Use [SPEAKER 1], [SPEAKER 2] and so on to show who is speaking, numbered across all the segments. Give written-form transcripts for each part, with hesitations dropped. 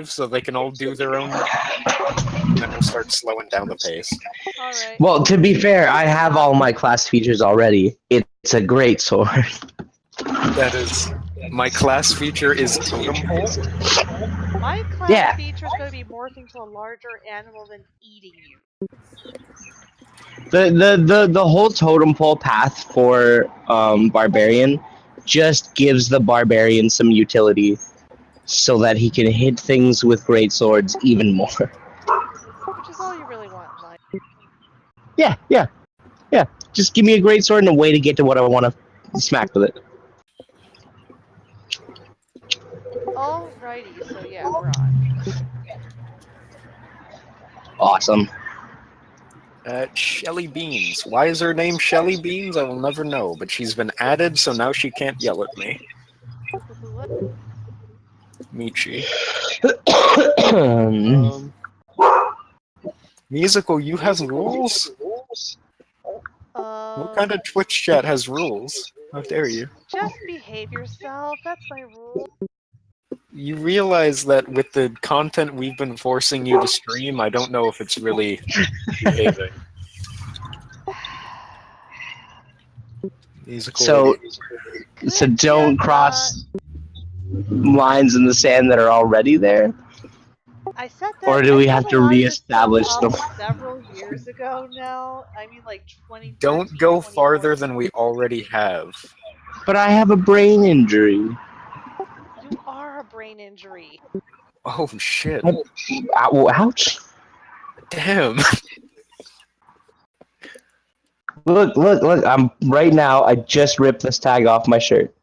[SPEAKER 1] so they can all do their own. And then we'll start slowing down the pace.
[SPEAKER 2] Alright.
[SPEAKER 3] Well, to be fair, I have all my class features already. It's a great sword.
[SPEAKER 1] That is, my class feature is totem pole.
[SPEAKER 2] My class
[SPEAKER 3] Yeah.
[SPEAKER 2] feature is going to be morphing to a larger animal than eating you.
[SPEAKER 3] The whole totem pole path for barbarian just gives the barbarian some utility, so that he can hit things with great swords even more.
[SPEAKER 2] Which is all you really want in life.
[SPEAKER 3] Yeah. Just give me a great sword and a way to get to what I want to smack with it.
[SPEAKER 2] Alrighty, so yeah, we're on.
[SPEAKER 3] Awesome.
[SPEAKER 1] Shelly Beans. Why is her name Shelly Beans? I will never know, but she's been added, so now she can't yell at me. Michi. Musical, you have rules? What kind of Twitch chat has rules? How dare you?
[SPEAKER 2] Just behave yourself, that's my rule.
[SPEAKER 1] You realize that with the content we've been forcing you to stream, I don't know if it's really behaving. Musical.
[SPEAKER 3] So don't cross lines in the sand that are already there?
[SPEAKER 2] I said that.
[SPEAKER 3] Or do we have to
[SPEAKER 2] I set a lot of this
[SPEAKER 3] reestablish
[SPEAKER 2] stuff
[SPEAKER 3] them?
[SPEAKER 2] up several years ago now. I mean, like 2013,
[SPEAKER 1] Don't go
[SPEAKER 2] 2014.
[SPEAKER 1] farther than we already have.
[SPEAKER 3] But I have a brain injury.
[SPEAKER 2] You are a brain injury.
[SPEAKER 1] Oh shit.
[SPEAKER 3] Ouch.
[SPEAKER 1] Damn.
[SPEAKER 3] Look, I'm right now, I just ripped this tag off my shirt.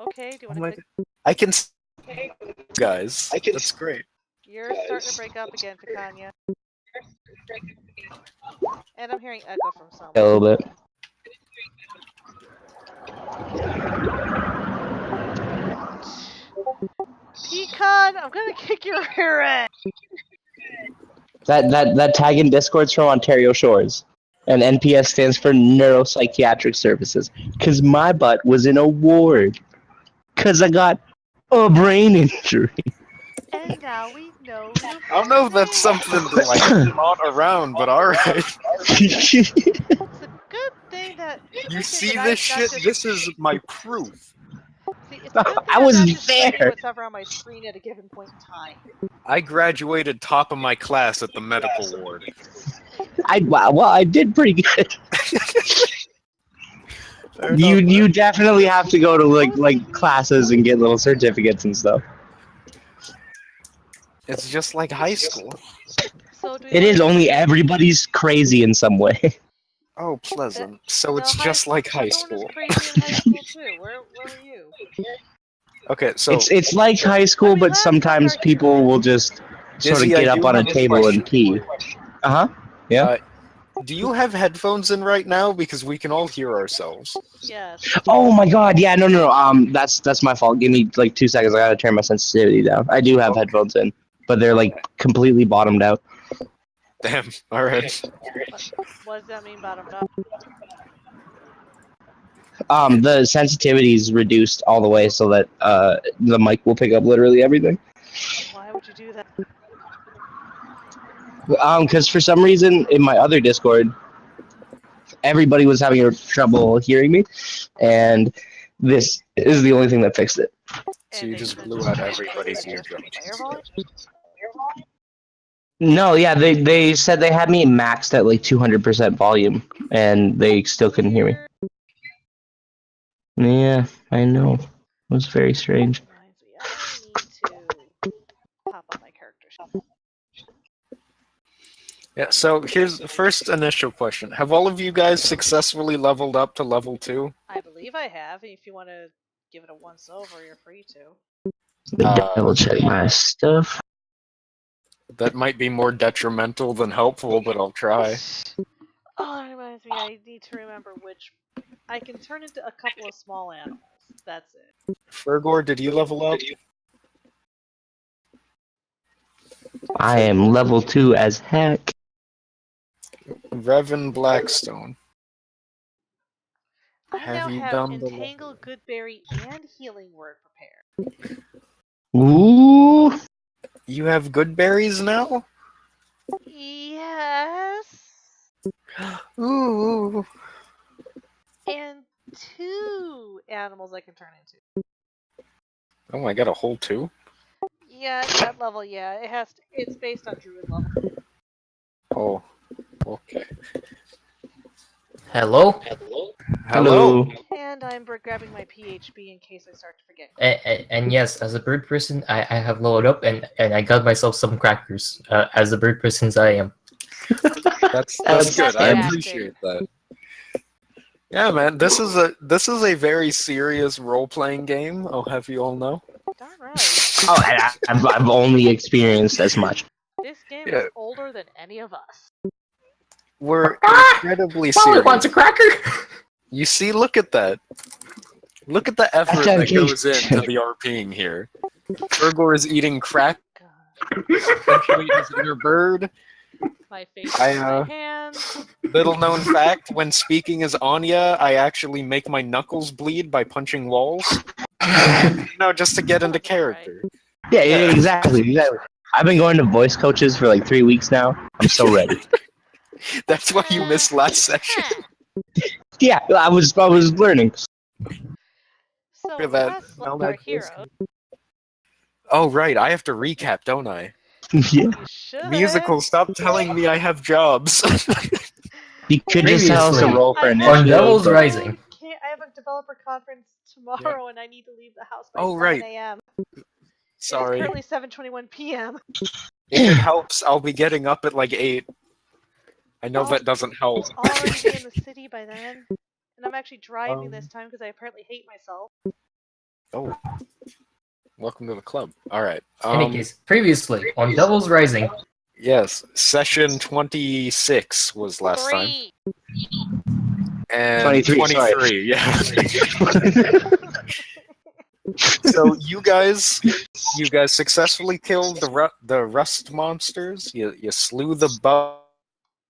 [SPEAKER 2] Okay, do you want to
[SPEAKER 1] I can guys. That's great.
[SPEAKER 2] You're starting to break up again, Takanya. And I'm hearing echo from someone.
[SPEAKER 3] A little bit.
[SPEAKER 2] Pecan, I'm gonna kick your rear end.
[SPEAKER 3] That tag in Discord's from Ontario Shores. And NPS stands for Neuropsychiatric Services. Cause my butt was in a ward. Cause I got a brain injury.
[SPEAKER 2] And now we know your
[SPEAKER 1] I don't know if that's something to like flaunt around, but alright.
[SPEAKER 2] It's a good thing that
[SPEAKER 1] You see this shit? This is my proof.
[SPEAKER 2] See, it's a good thing
[SPEAKER 3] I was
[SPEAKER 2] I'm not just
[SPEAKER 3] there.
[SPEAKER 2] showing whatever on my screen at a given point in time.
[SPEAKER 1] I graduated top of my class at the medical ward.
[SPEAKER 3] I did pretty good. You definitely have to go to like classes and get little certificates and stuff.
[SPEAKER 1] It's just like high school.
[SPEAKER 2] So
[SPEAKER 3] It is, only everybody's crazy in some way.
[SPEAKER 1] Oh, pleasant. So it's just like high school.
[SPEAKER 2] Crazy in high school too. Where were you?
[SPEAKER 1] Okay, so
[SPEAKER 3] it's like high school, but sometimes people will just sort of
[SPEAKER 1] Dizzy,
[SPEAKER 3] get
[SPEAKER 1] I
[SPEAKER 3] up
[SPEAKER 1] do
[SPEAKER 3] on a
[SPEAKER 1] have a
[SPEAKER 3] table and
[SPEAKER 1] question.
[SPEAKER 3] pee. Yeah.
[SPEAKER 1] Do you have headphones in right now? Because we can all hear ourselves.
[SPEAKER 2] Yes.
[SPEAKER 3] Oh my god, yeah, no. That's my fault. Give me like 2 seconds. I gotta turn my sensitivity down. I do have headphones in, but they're like completely bottomed out.
[SPEAKER 1] Damn. All right.
[SPEAKER 2] What does that mean, bottomed up?
[SPEAKER 3] The sensitivity is reduced all the way so that the mic will pick up literally everything.
[SPEAKER 2] Why would you do that?
[SPEAKER 3] Because for some reason in my other Discord, everybody was having trouble hearing me, and this is the only thing that fixed it.
[SPEAKER 1] So you just blew out everybody's eardrums.
[SPEAKER 3] No, yeah, they said they had me maxed at like 200% volume, and they still couldn't hear me. Yeah, I know. It was very strange.
[SPEAKER 2] I need to pop up my character sheet.
[SPEAKER 1] Yeah, so here's the first initial question. Have all of you guys successfully leveled up to level 2?
[SPEAKER 2] I believe I have. If you want to give it a once over, you're free to.
[SPEAKER 3] Double check my stuff.
[SPEAKER 1] That might be more detrimental than helpful, but I'll try.
[SPEAKER 2] Oh, that reminds me, I need to remember which... I can turn into a couple of small animals. That's it.
[SPEAKER 1] Fergor, did you level up?
[SPEAKER 3] I am level 2 as heck.
[SPEAKER 1] Revan Blackstone.
[SPEAKER 2] I now have Entangle, Goodberry, and Healing Word prepared.
[SPEAKER 3] Ooh.
[SPEAKER 1] You have good berries now?
[SPEAKER 2] Yes.
[SPEAKER 1] Ooh.
[SPEAKER 2] And 2 animals I can turn into.
[SPEAKER 1] Oh, I got a whole 2?
[SPEAKER 2] Yeah, at that level, yeah. It's based on druid level.
[SPEAKER 1] Oh, okay.
[SPEAKER 4] Hello?
[SPEAKER 1] Hello.
[SPEAKER 2] And I'm grabbing my PHB in case I start to forget.
[SPEAKER 4] And yes, as a bird person, I have loaded up and I got myself some crackers. As a bird person as I am.
[SPEAKER 1] That's
[SPEAKER 3] That's
[SPEAKER 1] good. I
[SPEAKER 2] acting.
[SPEAKER 1] appreciate that. Yeah, man, this is a very serious role-playing game. I'll have you all know.
[SPEAKER 2] Darn right.
[SPEAKER 3] Oh, I've only experienced as much.
[SPEAKER 2] This game
[SPEAKER 1] Yeah.
[SPEAKER 2] is older than any of us.
[SPEAKER 1] We're
[SPEAKER 4] Ah!
[SPEAKER 1] incredibly
[SPEAKER 4] Molly wants a
[SPEAKER 1] serious.
[SPEAKER 4] cracker!
[SPEAKER 1] You see, look at that. Look at the effort that goes into the RPing here. Fergor is eating crack,
[SPEAKER 2] God.
[SPEAKER 1] essentially his inner bird.
[SPEAKER 2] My face
[SPEAKER 1] I,
[SPEAKER 2] in my hands.
[SPEAKER 1] Little known fact, when speaking as Anya, I actually make my knuckles bleed by punching walls. Just to get into
[SPEAKER 2] Sounds about right.
[SPEAKER 1] character.
[SPEAKER 3] Yeah, exactly. I've been going to voice coaches for like 3 weeks now. I'm so ready.
[SPEAKER 1] That's why you missed last session.
[SPEAKER 3] Yeah, I was learning.
[SPEAKER 2] So
[SPEAKER 1] at that.
[SPEAKER 2] Wes,
[SPEAKER 1] Now
[SPEAKER 2] our
[SPEAKER 1] that
[SPEAKER 2] hero.
[SPEAKER 1] Oh, right, I have to recap, don't I?
[SPEAKER 3] Yeah.
[SPEAKER 2] You should.
[SPEAKER 1] Musical, stop telling me I have jobs.
[SPEAKER 3] You could just tell us to
[SPEAKER 4] Previously,
[SPEAKER 3] roll for
[SPEAKER 2] I
[SPEAKER 3] initiative.
[SPEAKER 4] on Devil's
[SPEAKER 3] but-
[SPEAKER 4] Rising.
[SPEAKER 2] I have a developer conference tomorrow, and I need to leave the house by
[SPEAKER 1] Oh,
[SPEAKER 2] 7
[SPEAKER 1] right.
[SPEAKER 2] a.m. It's
[SPEAKER 1] Sorry.
[SPEAKER 2] currently 7:21 p.m.
[SPEAKER 1] If it helps, I'll be getting up at like 8. I know
[SPEAKER 2] Oh.
[SPEAKER 1] that doesn't help.
[SPEAKER 2] I'll already be in the city by then. And I'm actually driving
[SPEAKER 1] Um,
[SPEAKER 2] this time because I apparently hate myself.
[SPEAKER 1] Oh. Welcome to the club. Alright.
[SPEAKER 4] Any case, previously, on Devil's Rising.
[SPEAKER 1] Yes, session 26 was last time.
[SPEAKER 2] 3.
[SPEAKER 1] And
[SPEAKER 3] 23, sorry.
[SPEAKER 1] 23, yeah. So you guys successfully killed the rust monsters. You slew the bug.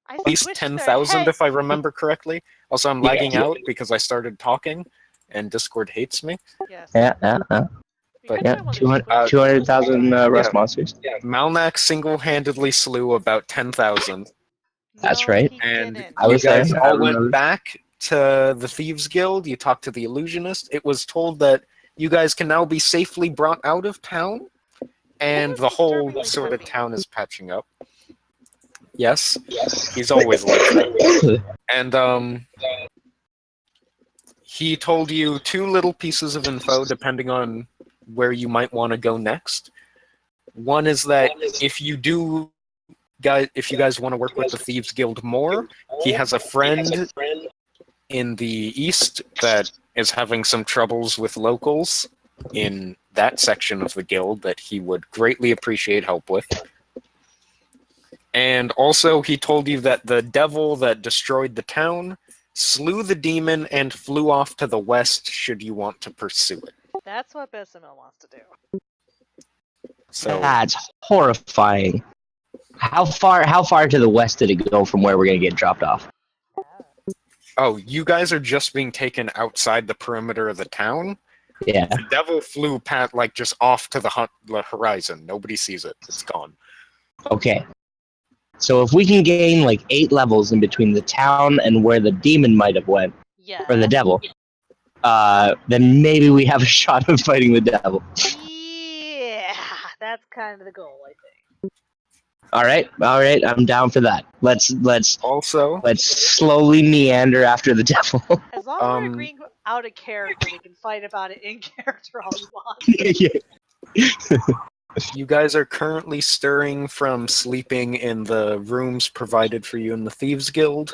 [SPEAKER 2] I
[SPEAKER 1] At least
[SPEAKER 2] switched their
[SPEAKER 1] 10,000
[SPEAKER 2] heads.
[SPEAKER 1] if I remember correctly. Also, I'm
[SPEAKER 3] Yeah.
[SPEAKER 1] lagging out because I started talking, and Discord hates me.
[SPEAKER 2] Yes.
[SPEAKER 3] Yeah.
[SPEAKER 2] We
[SPEAKER 1] but
[SPEAKER 2] could
[SPEAKER 3] Yeah,
[SPEAKER 2] try one of
[SPEAKER 3] 200
[SPEAKER 2] those
[SPEAKER 3] 200,000 rust
[SPEAKER 1] Yeah.
[SPEAKER 3] monsters.
[SPEAKER 1] Malnak single-handedly slew about 10,000,
[SPEAKER 3] That's
[SPEAKER 2] No,
[SPEAKER 3] right.
[SPEAKER 2] he
[SPEAKER 1] and
[SPEAKER 2] didn't.
[SPEAKER 3] I
[SPEAKER 1] you
[SPEAKER 3] was
[SPEAKER 1] guys
[SPEAKER 3] there, I
[SPEAKER 1] all
[SPEAKER 3] remember.
[SPEAKER 1] went back to the Thieves Guild. You talked to the Illusionist. It was told that you guys can now be safely brought out of town, and
[SPEAKER 2] was
[SPEAKER 1] the whole
[SPEAKER 2] disturbingly
[SPEAKER 1] sort of
[SPEAKER 2] peppy.
[SPEAKER 1] town is patching up. Yes, he's always like that. And he told you 2 little pieces of info depending on where you might want to go next. One is that if you guys want to work with the Thieves Guild more, he has a friend in the east that is having some troubles with locals in that section of the guild that he would greatly appreciate help with. And also, he told you that the devil that destroyed the town slew the demon and flew off to the west should you want to pursue it.
[SPEAKER 2] That's what Bessamil wants to do.
[SPEAKER 1] So
[SPEAKER 3] That's horrifying. How far to the west did it go from where we're gonna get dropped off?
[SPEAKER 1] oh, you guys are just being taken outside the perimeter of the town.
[SPEAKER 3] Yeah.
[SPEAKER 1] The devil flew just off to the horizon. Nobody sees it. It's gone.
[SPEAKER 3] Okay. So if we can gain like 8 levels in between the town and where the demon might have went,
[SPEAKER 2] Yeah.
[SPEAKER 3] or the devil, then maybe we have a shot of fighting the devil.
[SPEAKER 2] Yeah, that's kind of the goal, I think.
[SPEAKER 3] All right, I'm down for that. Let's
[SPEAKER 1] Also,
[SPEAKER 3] slowly meander after the devil.
[SPEAKER 2] As long as we're agreeing out of character, we can fight about it in character all we want.
[SPEAKER 3] Yeah.
[SPEAKER 1] you guys are currently stirring from sleeping in the rooms provided for you in the Thieves Guild.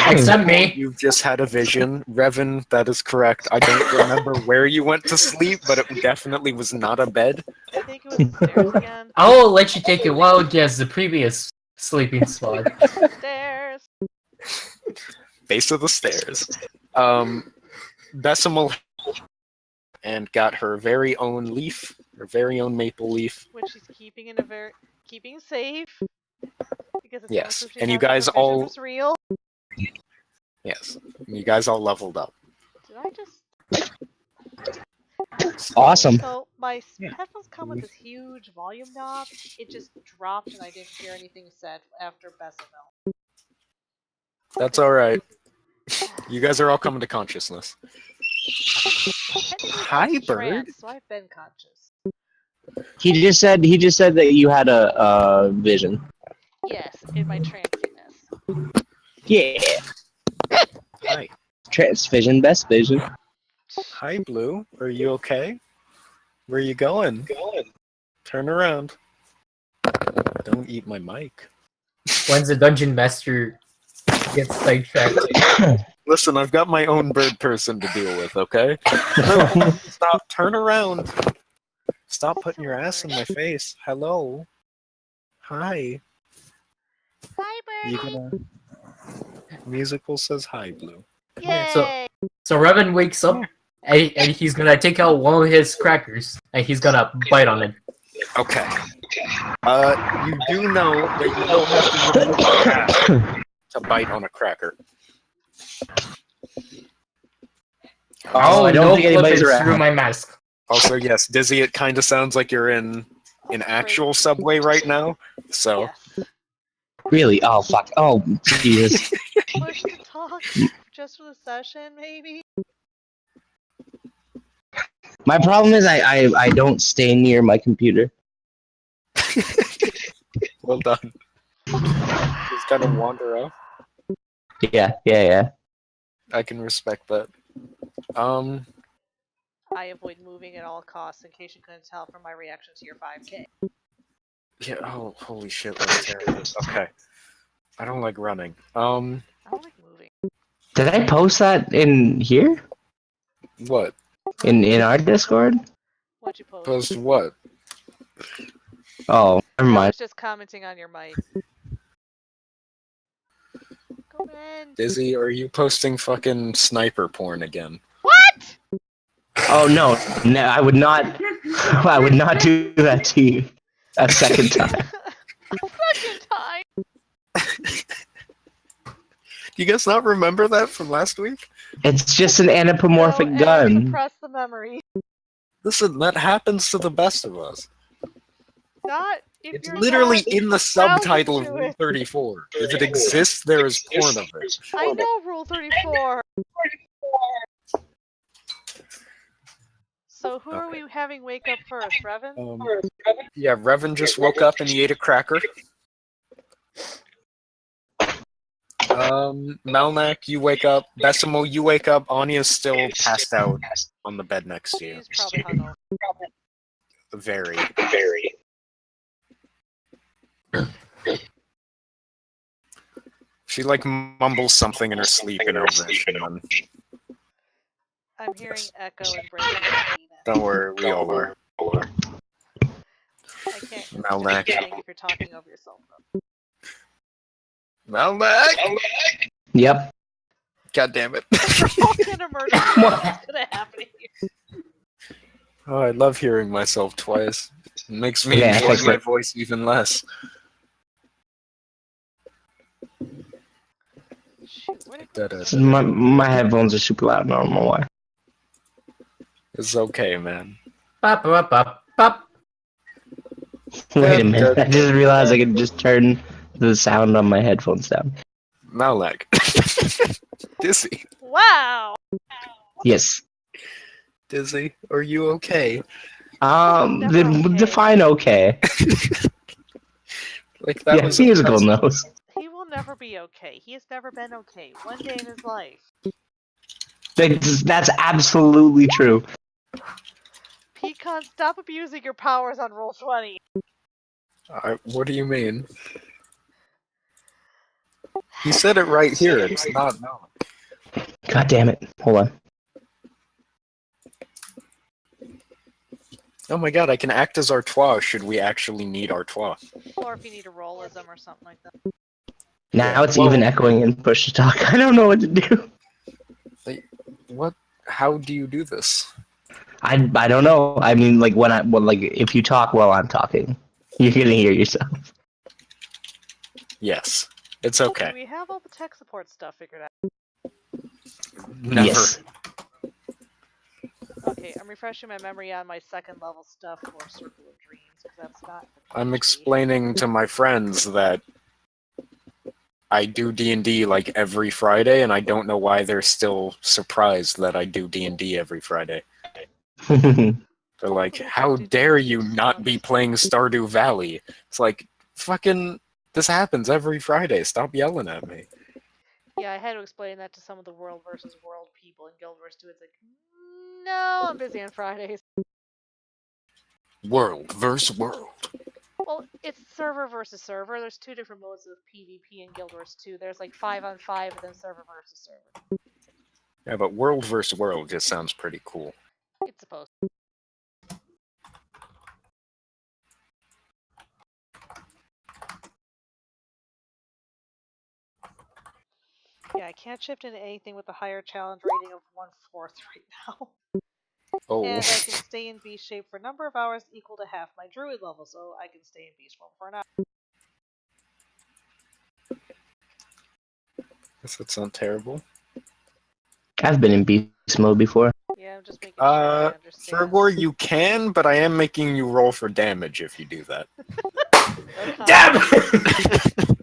[SPEAKER 4] Except me.
[SPEAKER 1] You've just had a vision. Revan, that is correct. I don't remember where you went to sleep, but it definitely was not a bed.
[SPEAKER 2] I think it was the stairs again.
[SPEAKER 4] I will let you take a wild guess the previous sleeping spot.
[SPEAKER 2] Stairs.
[SPEAKER 1] Base of the stairs. Decimal and got her very own leaf, her very own maple leaf.
[SPEAKER 2] Which she's keeping in a keeping safe. Because it's
[SPEAKER 1] Yes,
[SPEAKER 2] proof she
[SPEAKER 1] and you
[SPEAKER 2] has that
[SPEAKER 1] guys
[SPEAKER 2] her vision
[SPEAKER 1] all-
[SPEAKER 2] was real.
[SPEAKER 1] Yes, you guys all leveled up.
[SPEAKER 2] Did I just
[SPEAKER 3] Awesome.
[SPEAKER 2] So My
[SPEAKER 1] Yeah.
[SPEAKER 2] headphones come with this huge volume knob. It just dropped and I didn't hear anything said after Bessamel.
[SPEAKER 1] That's all right. You guys are all coming to consciousness.
[SPEAKER 2] Technically,
[SPEAKER 1] Hi,
[SPEAKER 2] that's
[SPEAKER 1] bird.
[SPEAKER 2] trance, so I've been conscious.
[SPEAKER 3] He just said that you had a vision.
[SPEAKER 2] Yes, in my tranciness.
[SPEAKER 3] Yeah.
[SPEAKER 1] Hi.
[SPEAKER 3] Trans vision, best vision.
[SPEAKER 1] Hi, Blue. Are you okay? Where you going? Turn around. Don't eat my mic.
[SPEAKER 4] Once the dungeon master gets sidetracked.
[SPEAKER 1] Listen, I've got my own bird person to deal with, okay? Stop. Turn around. Stop putting your ass in my face. Hello. Hi.
[SPEAKER 2] Hi,
[SPEAKER 1] You
[SPEAKER 2] birdie.
[SPEAKER 1] gonna... Musical says hi, Blue.
[SPEAKER 2] Yay!
[SPEAKER 4] So Revan wakes up and he's gonna take out one of his crackers and he's gonna bite on it.
[SPEAKER 1] Okay. You do know that you will have to remove the mask to bite on a cracker.
[SPEAKER 3] Oh, I don't think anybody's
[SPEAKER 4] clippage
[SPEAKER 3] around.
[SPEAKER 4] through my mask.
[SPEAKER 1] Also, yes, Dizzy, it kind of sounds like you're in an actual subway right now. So,
[SPEAKER 2] Yes.
[SPEAKER 3] Really? Oh fuck. Oh Jesus.
[SPEAKER 2] Push to talk just for the session, maybe?
[SPEAKER 3] My problem is I don't stay near my computer.
[SPEAKER 1] well done. Just kind of wander off.
[SPEAKER 3] Yeah.
[SPEAKER 1] I can respect that.
[SPEAKER 2] I avoid moving at all costs in case you couldn't tell from my reaction to your 5K.
[SPEAKER 1] Yeah, oh, holy shit, that's terrible. Okay. I don't like running.
[SPEAKER 2] I don't like moving.
[SPEAKER 3] Did I post that in here?
[SPEAKER 1] What?
[SPEAKER 3] In our Discord?
[SPEAKER 2] What'd you post?
[SPEAKER 1] Post what?
[SPEAKER 3] Oh, never
[SPEAKER 2] I
[SPEAKER 3] mind.
[SPEAKER 2] was just commenting on your mic. Come in.
[SPEAKER 1] Dizzy, are you posting fucking sniper porn again?
[SPEAKER 2] What?
[SPEAKER 3] Oh no, I would not. I would not do that to you a second time.
[SPEAKER 2] Second time.
[SPEAKER 1] Do you guys not remember that from last week?
[SPEAKER 3] It's just an anthropomorphic
[SPEAKER 2] No,
[SPEAKER 3] gun.
[SPEAKER 2] suppress the memory.
[SPEAKER 1] Listen, that happens to the best of us.
[SPEAKER 2] Not if
[SPEAKER 1] It's
[SPEAKER 2] you're
[SPEAKER 1] literally
[SPEAKER 2] not
[SPEAKER 1] in the subtitle of
[SPEAKER 2] browsing to
[SPEAKER 1] Rule
[SPEAKER 2] it.
[SPEAKER 1] 34. If it exists, there is porn of it.
[SPEAKER 2] I know Rule 34. So who are
[SPEAKER 1] Okay.
[SPEAKER 2] we having wake up first, Revan?
[SPEAKER 1] Yeah, Revan just woke up and he ate a cracker. Melnak, you wake up. Besimo, you wake up. Anya's still passed out on the bed next to you.
[SPEAKER 2] She's probably hungover.
[SPEAKER 1] Very. She like mumbles something in her sleep in Elvish, and then
[SPEAKER 2] I'm hearing echo and breaking penis.
[SPEAKER 1] don't worry, we all are.
[SPEAKER 2] I can't
[SPEAKER 1] Malnak.
[SPEAKER 2] understand if you're talking over yourself though.
[SPEAKER 1] Melnak!
[SPEAKER 3] Yep.
[SPEAKER 1] God damn it.
[SPEAKER 2] We're all gonna murder you. What's gonna happen here?
[SPEAKER 1] Oh, I love hearing myself twice. It makes me
[SPEAKER 3] Yeah,
[SPEAKER 1] enjoy
[SPEAKER 3] that's
[SPEAKER 1] my
[SPEAKER 3] it.
[SPEAKER 1] voice even less.
[SPEAKER 2] Shoot, where did
[SPEAKER 1] That is.
[SPEAKER 3] My headphones are super loud. I don't know why.
[SPEAKER 1] It's okay, man.
[SPEAKER 4] Pop, pop, pop, pop.
[SPEAKER 3] Wait a minute. I just realized I could just turn the sound on my headphones down.
[SPEAKER 1] Malnak. Dizzy.
[SPEAKER 2] Wow!
[SPEAKER 3] Yes.
[SPEAKER 1] Dizzy, are you okay?
[SPEAKER 2] Never okay.
[SPEAKER 3] Define okay.
[SPEAKER 1] Like that
[SPEAKER 3] Yeah,
[SPEAKER 1] was
[SPEAKER 3] musical knows.
[SPEAKER 2] He will never be okay. He has never been okay. One day in his life.
[SPEAKER 3] That's absolutely true.
[SPEAKER 2] Pecan, stop abusing your powers on roll 20.
[SPEAKER 1] What do you mean? He said it right here. It's not no.
[SPEAKER 3] God damn it. Hold on.
[SPEAKER 1] Oh my god, I can act as Artois should we actually need Artois.
[SPEAKER 2] Or if you need a rollism or something like that.
[SPEAKER 3] Now
[SPEAKER 1] Yeah,
[SPEAKER 3] it's
[SPEAKER 1] well-
[SPEAKER 3] even echoing in push to talk. I don't know what to do.
[SPEAKER 1] What? How do you do this?
[SPEAKER 3] I don't know. I mean, like if you talk while I'm talking, you're gonna hear yourself.
[SPEAKER 1] Yes. It's
[SPEAKER 2] Do
[SPEAKER 1] okay.
[SPEAKER 2] we have all the tech support stuff figured out?
[SPEAKER 1] Never.
[SPEAKER 3] Yes.
[SPEAKER 2] Okay, I'm refreshing my memory on my second level stuff for Circle of Dreams, because that's not.
[SPEAKER 1] I'm
[SPEAKER 2] PvP.
[SPEAKER 1] explaining to my friends that I do D&D like every Friday, and I don't know why they're still surprised that I do D&D every Friday. They're like,
[SPEAKER 2] People who
[SPEAKER 1] how
[SPEAKER 2] don't do
[SPEAKER 1] dare
[SPEAKER 2] D&D
[SPEAKER 1] you
[SPEAKER 2] just
[SPEAKER 1] not
[SPEAKER 2] don't
[SPEAKER 1] be
[SPEAKER 2] understand.
[SPEAKER 1] playing Stardew Valley? It's like, fucking, this happens every Friday. Stop yelling at me.
[SPEAKER 2] Yeah, I had to explain that to some of the World versus World people in Guild Wars 2. It's like, no, I'm busy on Fridays.
[SPEAKER 1] World versus world.
[SPEAKER 2] Well, it's server versus server. There's two different modes of PvP in Guild Wars 2. There's like 5-on-5 and then server versus server.
[SPEAKER 1] Yeah, but world versus world just sounds pretty cool.
[SPEAKER 2] It's supposed. Yeah, I can't shift into anything with a higher challenge rating of 1/4 right now.
[SPEAKER 1] Oh,
[SPEAKER 2] And I can stay in beast shape for a number of hours equal to half my druid level, so I can stay in beast form for an hour.
[SPEAKER 1] does that sound terrible?
[SPEAKER 3] I've been in beast mode before.
[SPEAKER 2] Yeah, I'm just making sure I understand.
[SPEAKER 1] Fergor, you can, but I am making you roll for damage if you do that.
[SPEAKER 2] No
[SPEAKER 4] Damn!
[SPEAKER 2] comment.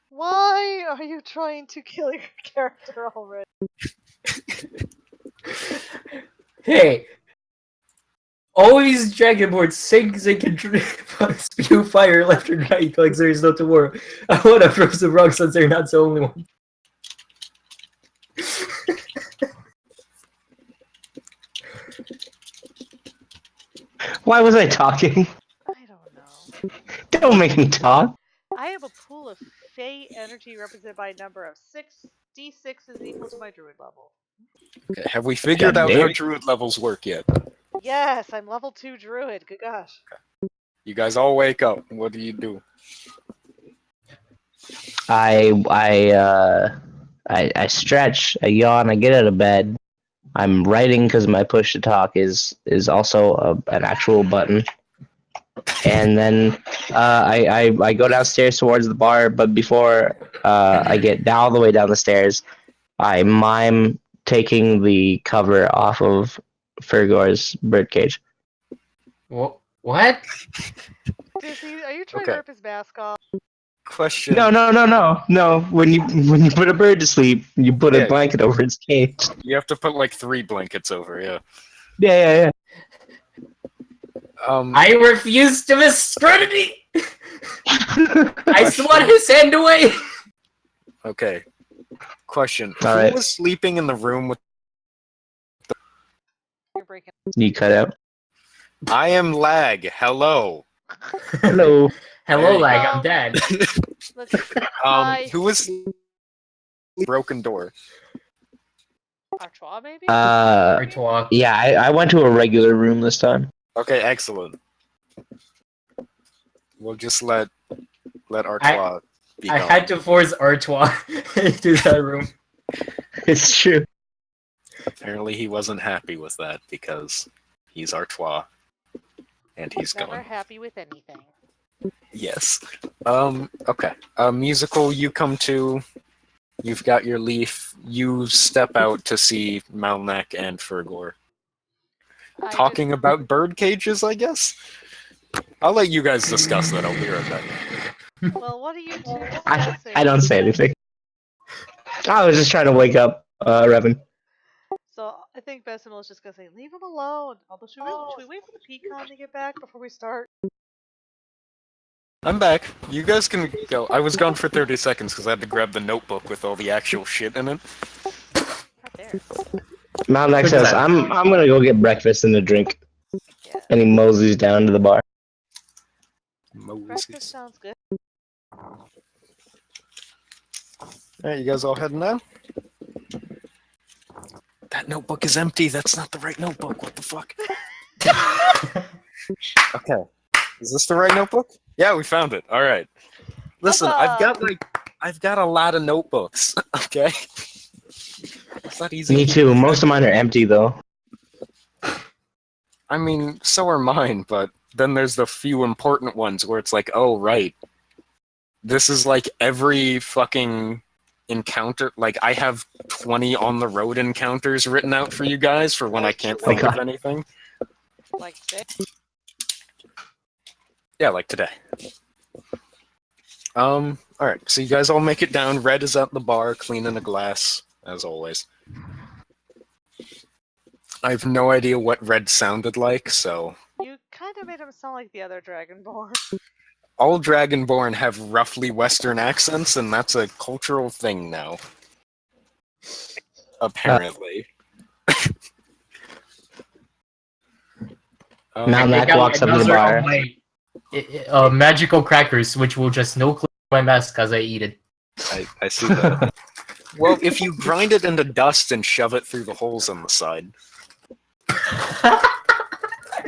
[SPEAKER 2] Why are you trying to kill your character already?
[SPEAKER 4] Hey! Always Dragonborn sings and can spew fire left and right like there is no tomorrow. I wanna prove them wrong since they're not the only one.
[SPEAKER 3] Why was I talking?
[SPEAKER 2] I don't know.
[SPEAKER 3] Don't make me talk.
[SPEAKER 2] I have a pool of Fey energy represented by a number of 6. D6 is equal to my druid level.
[SPEAKER 1] Okay, have we figured
[SPEAKER 3] God
[SPEAKER 1] out
[SPEAKER 3] damn.
[SPEAKER 1] how druid levels work yet?
[SPEAKER 2] Yes, I'm level 2 druid. Good gosh.
[SPEAKER 1] You guys all wake up. What do you do?
[SPEAKER 3] I stretch, I yawn, I get out of bed. I'm writing because my push to talk is also an actual button. And then I go downstairs towards the bar, but before I get all the way down the stairs, I mime taking the cover off of Fergor's birdcage.
[SPEAKER 4] What?
[SPEAKER 2] Dizzy, are you trying
[SPEAKER 1] Okay.
[SPEAKER 2] to rip his mask off?
[SPEAKER 1] Question.
[SPEAKER 3] No. When you put a bird to sleep, you put
[SPEAKER 1] Yeah.
[SPEAKER 3] a blanket over its cage.
[SPEAKER 1] You have to put like 3 blankets over, yeah.
[SPEAKER 3] Yeah.
[SPEAKER 4] I refuse to miss scrutiny! I
[SPEAKER 1] Question.
[SPEAKER 4] swat his hand away!
[SPEAKER 1] Okay. Question.
[SPEAKER 3] All
[SPEAKER 1] Who
[SPEAKER 3] right.
[SPEAKER 1] was sleeping in the room with...
[SPEAKER 2] You're breaking.
[SPEAKER 3] You cut out.
[SPEAKER 1] I am Lag. Hello.
[SPEAKER 3] Hello.
[SPEAKER 4] Hello,
[SPEAKER 1] Hey.
[SPEAKER 4] lag, I'm dead.
[SPEAKER 2] Let's. Hi.
[SPEAKER 1] Who was... Broken door?
[SPEAKER 2] Artois, maybe?
[SPEAKER 4] Artois.
[SPEAKER 3] Yeah, I went to a regular room this time.
[SPEAKER 1] Okay, excellent. We'll just let Artois be
[SPEAKER 4] I
[SPEAKER 1] gone.
[SPEAKER 4] had to force Artois into that room.
[SPEAKER 3] It's true.
[SPEAKER 1] Apparently he wasn't happy with that because he's Artois. And he's
[SPEAKER 2] Never
[SPEAKER 1] gone.
[SPEAKER 2] happy with anything.
[SPEAKER 1] Yes. Okay. Musical, you come to. You've got your leaf. You step out to see Malnak and Fergor.
[SPEAKER 2] I
[SPEAKER 1] Talking about bird cages, I guess? I'll let you guys discuss that. I'll be right back.
[SPEAKER 2] Well, what are you two
[SPEAKER 3] I
[SPEAKER 2] discussing?
[SPEAKER 3] don't say anything. I was just trying to wake up Revan.
[SPEAKER 2] So I think Besimil is just gonna say, leave him alone. Although, should we wait for the pecan to get back before we start?
[SPEAKER 1] I'm back. You guys can go. I was gone for 30 seconds because I had to grab the notebook with all the actual shit in it.
[SPEAKER 2] Not there.
[SPEAKER 3] Malnak
[SPEAKER 4] Look at
[SPEAKER 3] says,
[SPEAKER 4] that.
[SPEAKER 3] I'm gonna go get breakfast and a drink.
[SPEAKER 2] Yeah.
[SPEAKER 3] And he moseys down to the bar.
[SPEAKER 2] Breakfast
[SPEAKER 1] Moses.
[SPEAKER 2] sounds good.
[SPEAKER 1] Alright, you guys all heading now? That notebook is empty. That's not the right notebook. What the fuck? Okay. Is this the right notebook? Yeah, we found it. All right. Listen, I've got a lot of notebooks. Okay. It's not easy.
[SPEAKER 3] Me too. Most of mine are empty though.
[SPEAKER 1] I mean, so are mine, but then there's the few important ones where it's like, oh right, this is like every fucking encounter, like I have 20 on the road encounters written out for you guys for when I can't think of anything.
[SPEAKER 2] Like today?
[SPEAKER 1] Yeah, like today. Alright, so you guys all make it down. Red is at the bar, cleaning a glass, as always. I have no idea what Red sounded like, so...
[SPEAKER 2] You kind of made him sound like the other Dragonborn.
[SPEAKER 1] All Dragonborn have roughly Western accents, and that's a cultural thing now. Apparently.
[SPEAKER 3] Malnak walks up to the
[SPEAKER 4] Those are
[SPEAKER 3] bar.
[SPEAKER 4] my magical crackers, which will just no-clip my mask because I eat it.
[SPEAKER 1] I see that. Well, if you grind it into dust and shove it through the holes on the side.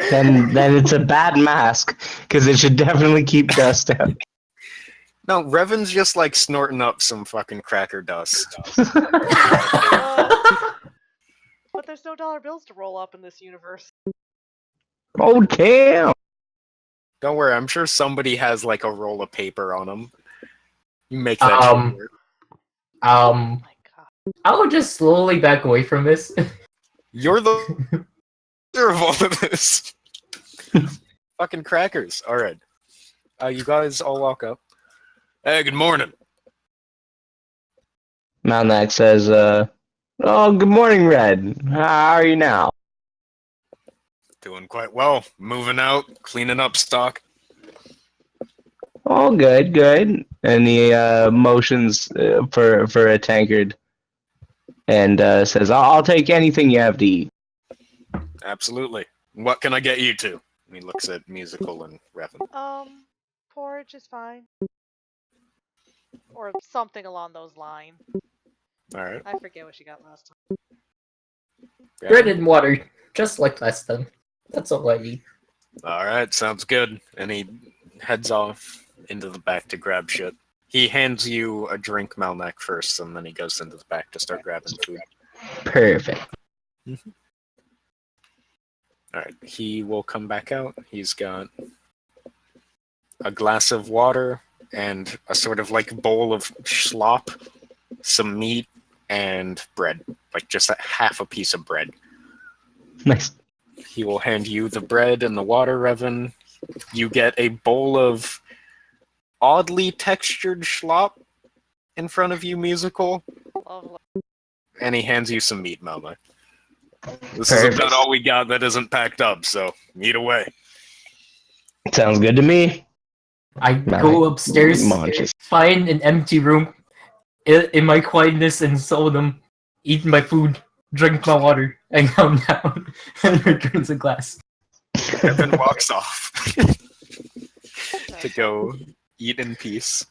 [SPEAKER 3] Then it's a bad mask, because it should definitely keep dust out.
[SPEAKER 1] No, Revan's just like snorting up some fucking cracker dust.
[SPEAKER 2] But there's no dollar bills to roll up in this universe.
[SPEAKER 3] Oh, damn!
[SPEAKER 1] Don't worry, I'm sure somebody has like a roll of paper on them. You make that shit work.
[SPEAKER 2] Oh my god.
[SPEAKER 4] I will just slowly back away from this.
[SPEAKER 1] You're the leader of all of this. Fucking crackers. Alright. You guys all walk up. Hey, good morning.
[SPEAKER 3] Malnak says, oh, good morning, Red. How are you now?
[SPEAKER 1] Doing quite well. Moving out, cleaning up stock.
[SPEAKER 3] Oh, good, good. And he motions for a tankard and says, I'll take anything you have to eat.
[SPEAKER 1] Absolutely. What can I get you to? And he looks at Musical and Revan.
[SPEAKER 2] Porridge is fine. Or something along those lines.
[SPEAKER 1] Alright.
[SPEAKER 2] I forget what she got last time.
[SPEAKER 4] Bread and water, just like last time. That's all I need.
[SPEAKER 1] Alright, sounds good. And he heads off into the back to grab shit. He hands you a drink, Malnak, first, and then he goes into the back to start grabbing food.
[SPEAKER 3] Perfect.
[SPEAKER 1] Alright, he will come back out. He's got a glass of water and a sort of like bowl of slop, some meat, and bread. Like just half a piece of bread.
[SPEAKER 3] Nice.
[SPEAKER 1] He will hand you the bread and the water, Revan. You get a bowl of oddly textured schlop in front of you, Musical.
[SPEAKER 2] Lovely.
[SPEAKER 1] And he hands you some meat, Malnak. This
[SPEAKER 3] Perfect.
[SPEAKER 1] is about all we got that isn't packed up, so eat away.
[SPEAKER 3] Sounds good to me.
[SPEAKER 4] I go upstairs,
[SPEAKER 3] Munches.
[SPEAKER 4] find an empty room in my quietness and Solemn, eat my food, drink my water, and come down and returns a glass.
[SPEAKER 1] Revan walks off to go eat in peace.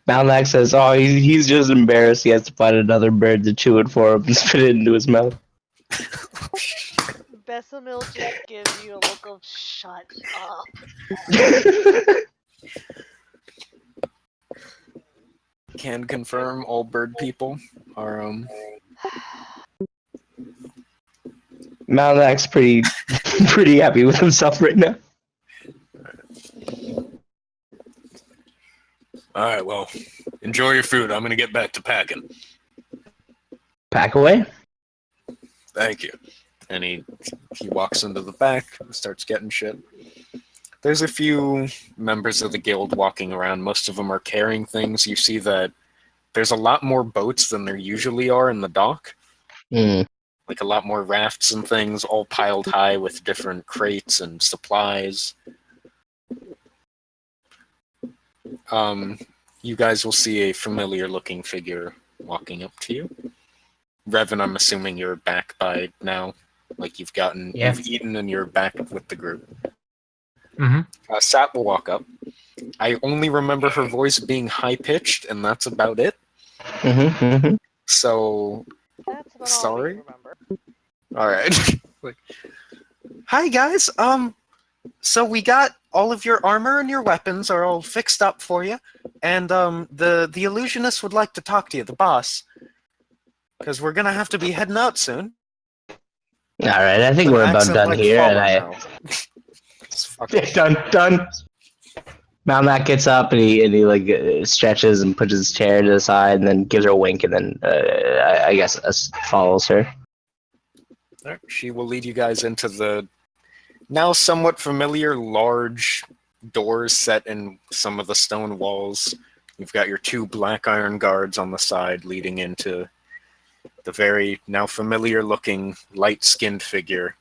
[SPEAKER 3] Malnak says, oh, he's just embarrassed he has to find another bird to chew it for him and spit it into his mouth.
[SPEAKER 2] Bessamil just gives you a look of shut up.
[SPEAKER 1] Can confirm all bird people are
[SPEAKER 3] Malnak's pretty happy with himself right now.
[SPEAKER 1] Alright, well, enjoy your food. I'm gonna get back to packing.
[SPEAKER 3] Pack away?
[SPEAKER 1] Thank you. And he walks into the back and starts getting shit. There's a few members of the guild walking around. Most of them are carrying things. You see that there's a lot more boats than there usually are in the dock. Like a lot more rafts and things, all piled high with different crates and supplies. You guys will see a familiar-looking figure walking up to you. Revan, I'm assuming you're back by now. Like you've eaten and you're back with the group.
[SPEAKER 4] Mm-hmm.
[SPEAKER 1] Sat will walk up. I only remember her voice being high-pitched, and that's about it. So,
[SPEAKER 2] That's about
[SPEAKER 1] sorry?
[SPEAKER 2] all we remember.
[SPEAKER 1] Alright. Like, hi guys, so we got all of your armor and your weapons are all fixed up for you, and the illusionist would like to talk to you, the boss. Because we're gonna have to be heading out soon.
[SPEAKER 3] Alright, I think we're about done here, and I...
[SPEAKER 1] It's fucking...
[SPEAKER 3] Done. Malmac gets up and he like stretches and puts his chair to the side and then gives her a wink and then I guess follows her.
[SPEAKER 1] Alright, she will lead you guys into the now somewhat familiar large doors set in some of the stone walls. You've got your two black iron guards on the side leading into the very now familiar looking light-skinned figure,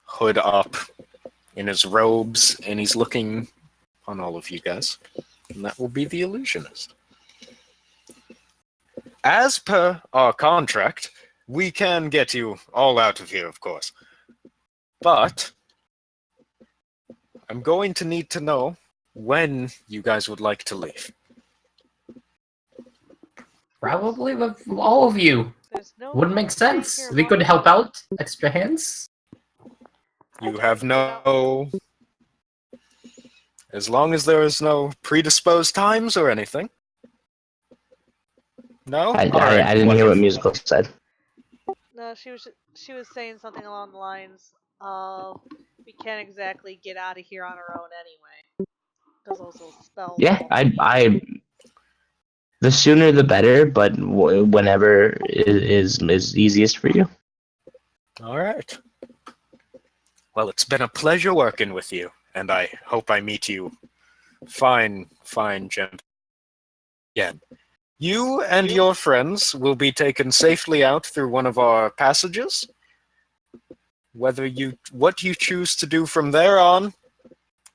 [SPEAKER 1] hood up in his robes, and he's looking on all of you guys. And that will be the illusionist. As per our contract, we can get you all out of here, of course. But I'm going to need to know when you guys would like to leave.
[SPEAKER 4] Probably with all of you.
[SPEAKER 2] There's no
[SPEAKER 4] Wouldn't make
[SPEAKER 2] staying
[SPEAKER 4] sense.
[SPEAKER 2] here
[SPEAKER 4] We could
[SPEAKER 2] long
[SPEAKER 4] help
[SPEAKER 2] enough.
[SPEAKER 4] out. Extra hands.
[SPEAKER 1] You have no... As long as there is no predisposed times or anything. No?
[SPEAKER 3] I
[SPEAKER 1] Alright,
[SPEAKER 3] didn't hear what
[SPEAKER 1] wonderful.
[SPEAKER 3] musical said.
[SPEAKER 2] No, she was saying something along the lines of, we can't exactly get out of here on our own anyway. Because also spells.
[SPEAKER 3] Yeah, I the sooner the better, but whenever is easiest for you.
[SPEAKER 1] Alright. Well, it's been a pleasure working with you, and I hope I meet you fine gentlemen again. You and your friends will be taken safely out through one of our passages. What you choose to do from there on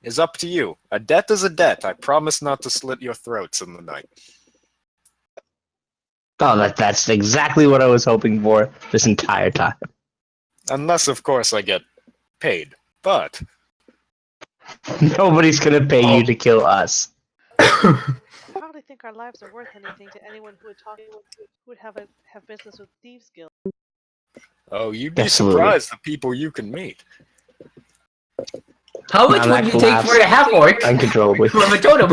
[SPEAKER 1] is up to you. A debt is a debt. I promise not to slit your throats in the night.
[SPEAKER 3] Oh, that's exactly what I was hoping for this entire time.
[SPEAKER 1] Unless, of course, I get paid. But
[SPEAKER 3] Nobody's gonna pay you to kill us.
[SPEAKER 2] I probably think our lives are worth anything to anyone who would have business with Thieves Guild.
[SPEAKER 1] oh, you'd be
[SPEAKER 3] Absolutely.
[SPEAKER 1] surprised the people you can meet.
[SPEAKER 4] How much
[SPEAKER 3] Malmac
[SPEAKER 4] would you take
[SPEAKER 3] laughs
[SPEAKER 4] for a half orc
[SPEAKER 3] uncontrollably.
[SPEAKER 4] from a totem?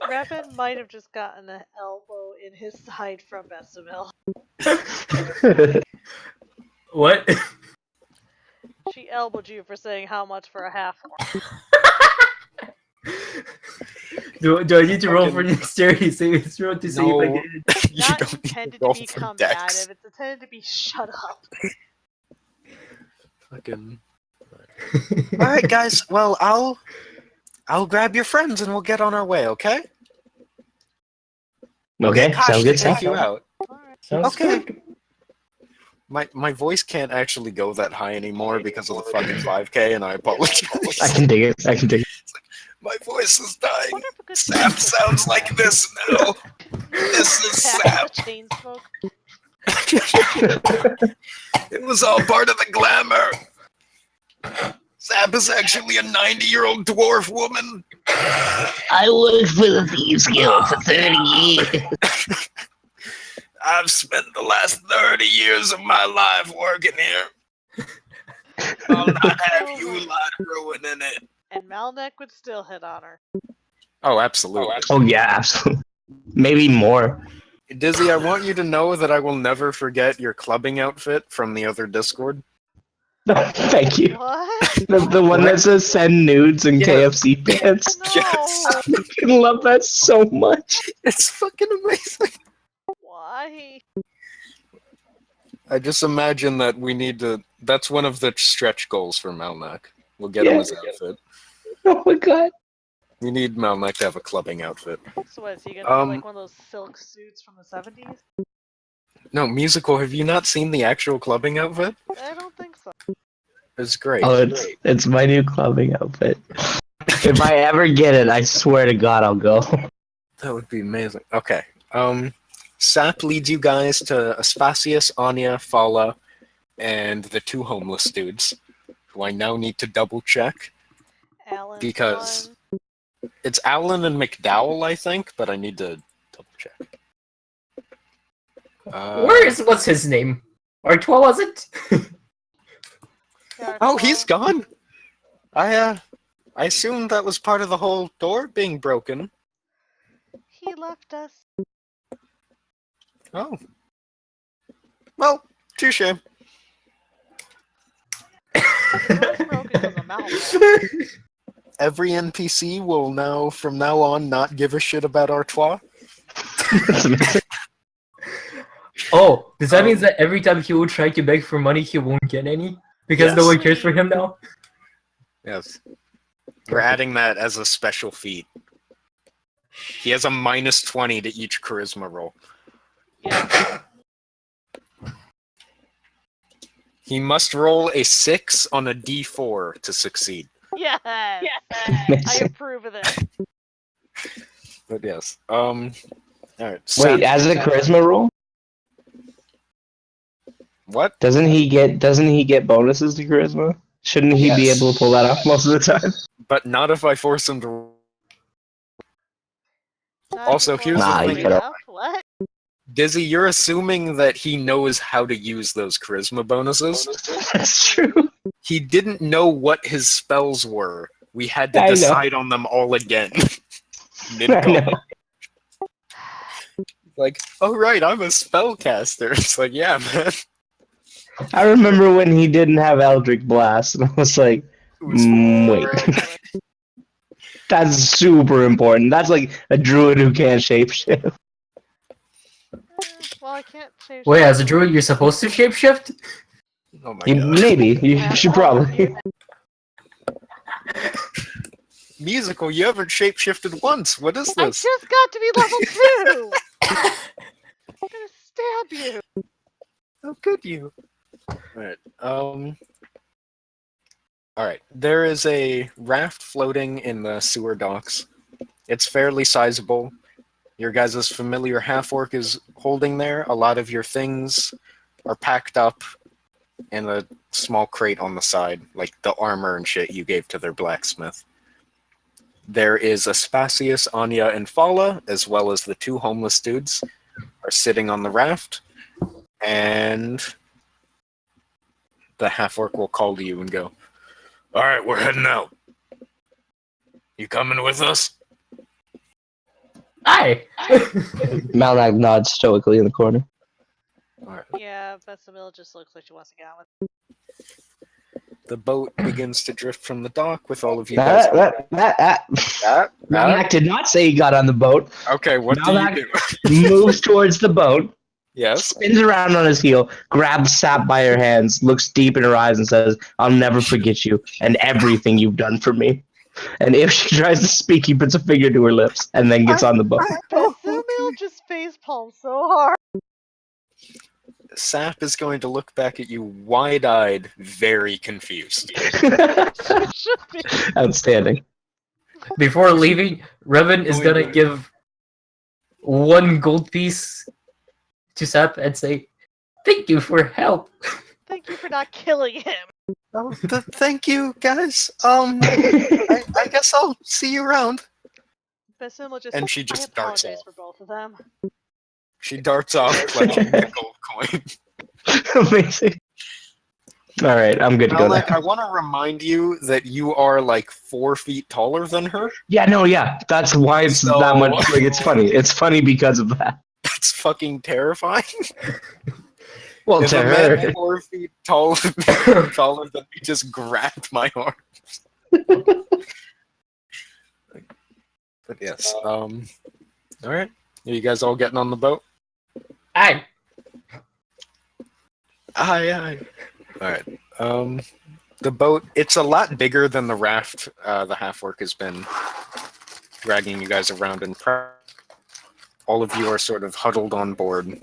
[SPEAKER 2] Revan might have just gotten an elbow in his side from Bessamil.
[SPEAKER 4] What?
[SPEAKER 2] She elbowed you for saying how much for a half orc.
[SPEAKER 4] do I need to roll for dexterity saving throw to see if I
[SPEAKER 1] No.
[SPEAKER 4] get it?
[SPEAKER 1] You
[SPEAKER 2] Not
[SPEAKER 1] don't need to
[SPEAKER 2] intended
[SPEAKER 1] roll
[SPEAKER 2] to be
[SPEAKER 1] for
[SPEAKER 2] combative,
[SPEAKER 1] dex.
[SPEAKER 2] it's intended to be shut up.
[SPEAKER 1] Fucking. All right, guys. Well, I'll grab your friends and we'll get on our way. Okay?
[SPEAKER 3] Okay,
[SPEAKER 1] Kosh
[SPEAKER 3] sounds
[SPEAKER 1] to
[SPEAKER 3] good.
[SPEAKER 1] take
[SPEAKER 3] Sounds
[SPEAKER 1] you out.
[SPEAKER 2] Alright.
[SPEAKER 4] Sounds
[SPEAKER 1] Okay.
[SPEAKER 4] good.
[SPEAKER 1] My voice can't actually go that high anymore because of the fucking 5K, and I apologize.
[SPEAKER 3] I can dig it. I can dig it.
[SPEAKER 1] My voice is dying.
[SPEAKER 2] Wonder if a good
[SPEAKER 1] Sap sounds like this now. This is Sap.
[SPEAKER 2] chain smoke.
[SPEAKER 1] It was all part of the glamour. Sap is actually a 90-year-old dwarf woman.
[SPEAKER 3] I worked for the Thieves Guild for 30 years.
[SPEAKER 1] I've spent the last 30 years of my life working here. I'll not have you lot ruining it.
[SPEAKER 2] And Malnek would still hit on her.
[SPEAKER 1] Oh, absolutely.
[SPEAKER 3] Oh yeah, absolutely. Maybe more.
[SPEAKER 1] Dizzy, I want you to know that I will never forget your clubbing outfit from the other Discord.
[SPEAKER 3] Thank you.
[SPEAKER 2] What?
[SPEAKER 3] The one that says send nudes and
[SPEAKER 1] Yeah.
[SPEAKER 3] KFC pants.
[SPEAKER 2] No.
[SPEAKER 1] Yes.
[SPEAKER 3] I fucking love that so much.
[SPEAKER 1] It's fucking amazing.
[SPEAKER 2] Why?
[SPEAKER 1] I just imagine that we need to... That's one of the stretch goals for Malnak. We'll get him
[SPEAKER 3] Yeah.
[SPEAKER 1] his outfit.
[SPEAKER 3] Oh my god.
[SPEAKER 1] We need Malnak to have a clubbing outfit.
[SPEAKER 2] So what, is he gonna be like one of those silk suits from the 70s?
[SPEAKER 1] No, Musical, have you not seen the actual clubbing outfit?
[SPEAKER 2] I don't think so.
[SPEAKER 1] It's great.
[SPEAKER 3] Oh, it's my new clubbing outfit. If I ever get it, I swear to God, I'll go.
[SPEAKER 1] That would be amazing. Okay. Sap leads you guys to Aspasius, Anya, Fala, and the two homeless dudes, who I now need to double check.
[SPEAKER 2] Alan's
[SPEAKER 1] Because-
[SPEAKER 2] one.
[SPEAKER 1] It's Alan and McDowell, I think, but I need to double check.
[SPEAKER 4] What's his name? Artois, was it?
[SPEAKER 1] Oh, he's gone. I assumed that was part of the whole door being broken.
[SPEAKER 2] He left us.
[SPEAKER 1] Oh. Well, touche.
[SPEAKER 2] It was broken because of Malnek.
[SPEAKER 1] every NPC will now, from now on, not give a shit about Artois.
[SPEAKER 3] That's amazing.
[SPEAKER 4] Oh, does that mean that every time he will try to beg for money, he won't get any? Because no
[SPEAKER 1] Yes.
[SPEAKER 4] one cares for him now?
[SPEAKER 1] Yes. We're adding that as a special feat. He has a -20 to each charisma roll.
[SPEAKER 2] Yeah.
[SPEAKER 1] He must roll a 6 on a d4 to succeed.
[SPEAKER 2] Yes. I
[SPEAKER 3] Amazing.
[SPEAKER 2] approve of this.
[SPEAKER 1] But yes. Alright.
[SPEAKER 3] Wait, as a charisma roll,
[SPEAKER 1] What?
[SPEAKER 3] doesn't he get bonuses to charisma? Shouldn't he be
[SPEAKER 1] Yes.
[SPEAKER 3] able to pull that off most of the time?
[SPEAKER 1] But not if I force him to.
[SPEAKER 2] Not
[SPEAKER 1] Also,
[SPEAKER 2] even
[SPEAKER 1] here's
[SPEAKER 3] the
[SPEAKER 2] more
[SPEAKER 3] thing.
[SPEAKER 2] straight up? What?
[SPEAKER 1] Dizzy, you're assuming that he knows how to use those charisma bonuses.
[SPEAKER 3] That's true.
[SPEAKER 1] He didn't know what his spells were. We had to
[SPEAKER 3] I know.
[SPEAKER 1] decide on them all again.
[SPEAKER 3] I
[SPEAKER 1] Mid-combat.
[SPEAKER 3] know.
[SPEAKER 1] Like, oh right, I'm a spellcaster. It's like, yeah, man.
[SPEAKER 3] I remember when he didn't have Eldritch Blast, and I was like,
[SPEAKER 1] It was
[SPEAKER 3] wait. That's super important. That's like a druid who can't shapeshift.
[SPEAKER 2] Well, I can't change.
[SPEAKER 4] Wait, as a druid, you're supposed to shapeshift?
[SPEAKER 1] Oh my god.
[SPEAKER 3] Maybe. You
[SPEAKER 2] Yeah,
[SPEAKER 3] should
[SPEAKER 2] all of
[SPEAKER 3] probably.
[SPEAKER 2] you.
[SPEAKER 1] Musical, you haven't shapeshifted once. What is
[SPEAKER 2] I
[SPEAKER 1] this?
[SPEAKER 2] just got to be level 2! I'm gonna stab you!
[SPEAKER 1] How could you? Alright, Alright, there is a raft floating in the sewer docks. It's fairly sizable. Your guys' familiar half-orc is holding there. A lot of your things are packed up in a small crate on the side, like the armor and shit you gave to their blacksmith. There is Aspasius, Anya, and Fala, as well as the 2 homeless dudes, are sitting on the raft, and the half-orc will call to you and go, "Alright, we're heading out. You coming with us?"
[SPEAKER 4] Aye!
[SPEAKER 3] Malnak nods stoically in the corner.
[SPEAKER 1] Alright.
[SPEAKER 2] Yeah, Bessamil just looks like she wants to get on with
[SPEAKER 1] The boat begins to drift from the dock with all of you guys.
[SPEAKER 3] Malnak did not say he got on the boat.
[SPEAKER 1] Okay, what
[SPEAKER 3] Malnak-
[SPEAKER 1] do you do?
[SPEAKER 3] Moves towards the boat,
[SPEAKER 1] Yes?
[SPEAKER 3] spins around on his heel, grabs Sap by her hands, looks deep in her eyes, and says, "I'll never forget you and everything you've done for me." And if she tries to speak, he puts a finger to her lips and then gets on the boat.
[SPEAKER 2] Bessamil just facepalms so hard.
[SPEAKER 1] Sap is going to look back at you wide-eyed, very confused.
[SPEAKER 2] Should be.
[SPEAKER 3] Outstanding.
[SPEAKER 4] Before leaving, Revan is gonna give 1 gold piece to Sap and say, "Thank you for help."
[SPEAKER 2] Thank you for not killing him.
[SPEAKER 1] Oh, thank you, guys. I guess I'll see you around.
[SPEAKER 2] Bessamil just.
[SPEAKER 1] And she just
[SPEAKER 2] I
[SPEAKER 1] darts
[SPEAKER 2] apologize
[SPEAKER 1] off.
[SPEAKER 2] for both of them.
[SPEAKER 1] She darts off clutching the gold coin.
[SPEAKER 3] Amazing. All right, I'm good to go
[SPEAKER 1] Malak,
[SPEAKER 3] now.
[SPEAKER 1] I want to remind you that you are like 4 feet taller than her.
[SPEAKER 3] Yeah, no, yeah. That's why it's
[SPEAKER 1] So-
[SPEAKER 3] that much. Like, it's funny. It's funny because of that.
[SPEAKER 1] That's fucking terrifying.
[SPEAKER 3] Well,
[SPEAKER 1] If
[SPEAKER 3] to
[SPEAKER 1] a man
[SPEAKER 3] her.
[SPEAKER 1] 4 feet taller than me just grabbed my arm. But yes, all right. Are you guys all getting on the boat?
[SPEAKER 4] Aye!
[SPEAKER 1] Aye. All right. The boat, it's a lot bigger than the raft the half-orc has been dragging you guys around in all of you are sort of huddled on board.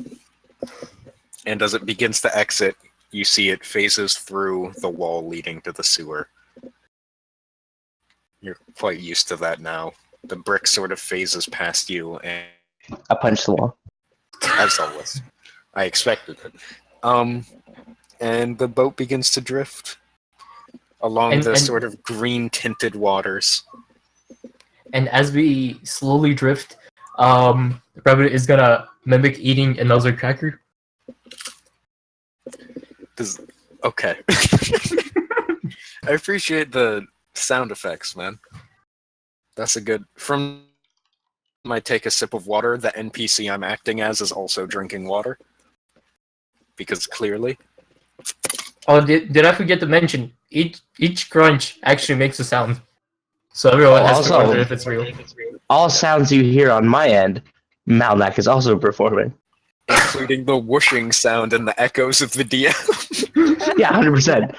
[SPEAKER 1] And as it begins to exit, you see it phases through the wall leading to the sewer. You're quite used to that now. The brick sort of phases past you, and
[SPEAKER 3] I punched the wall.
[SPEAKER 1] as always, I expected it. And the boat begins to drift along the
[SPEAKER 4] And-
[SPEAKER 1] sort of green-tinted waters.
[SPEAKER 4] And as we slowly drift, Revan is gonna mimic eating another cracker.
[SPEAKER 1] Okay. I appreciate the sound effects, man. That's a good. From my take a sip of water, the NPC I'm acting as is also drinking water. Because clearly.
[SPEAKER 4] Oh, did I forget to mention? Each crunch actually makes a sound. So everyone has to
[SPEAKER 3] Also-
[SPEAKER 4] wonder if it's real.
[SPEAKER 3] All sounds you hear on my end, Malnak is also performing.
[SPEAKER 1] Including the whooshing sound and the echoes of the DM.
[SPEAKER 3] Yeah, 100%.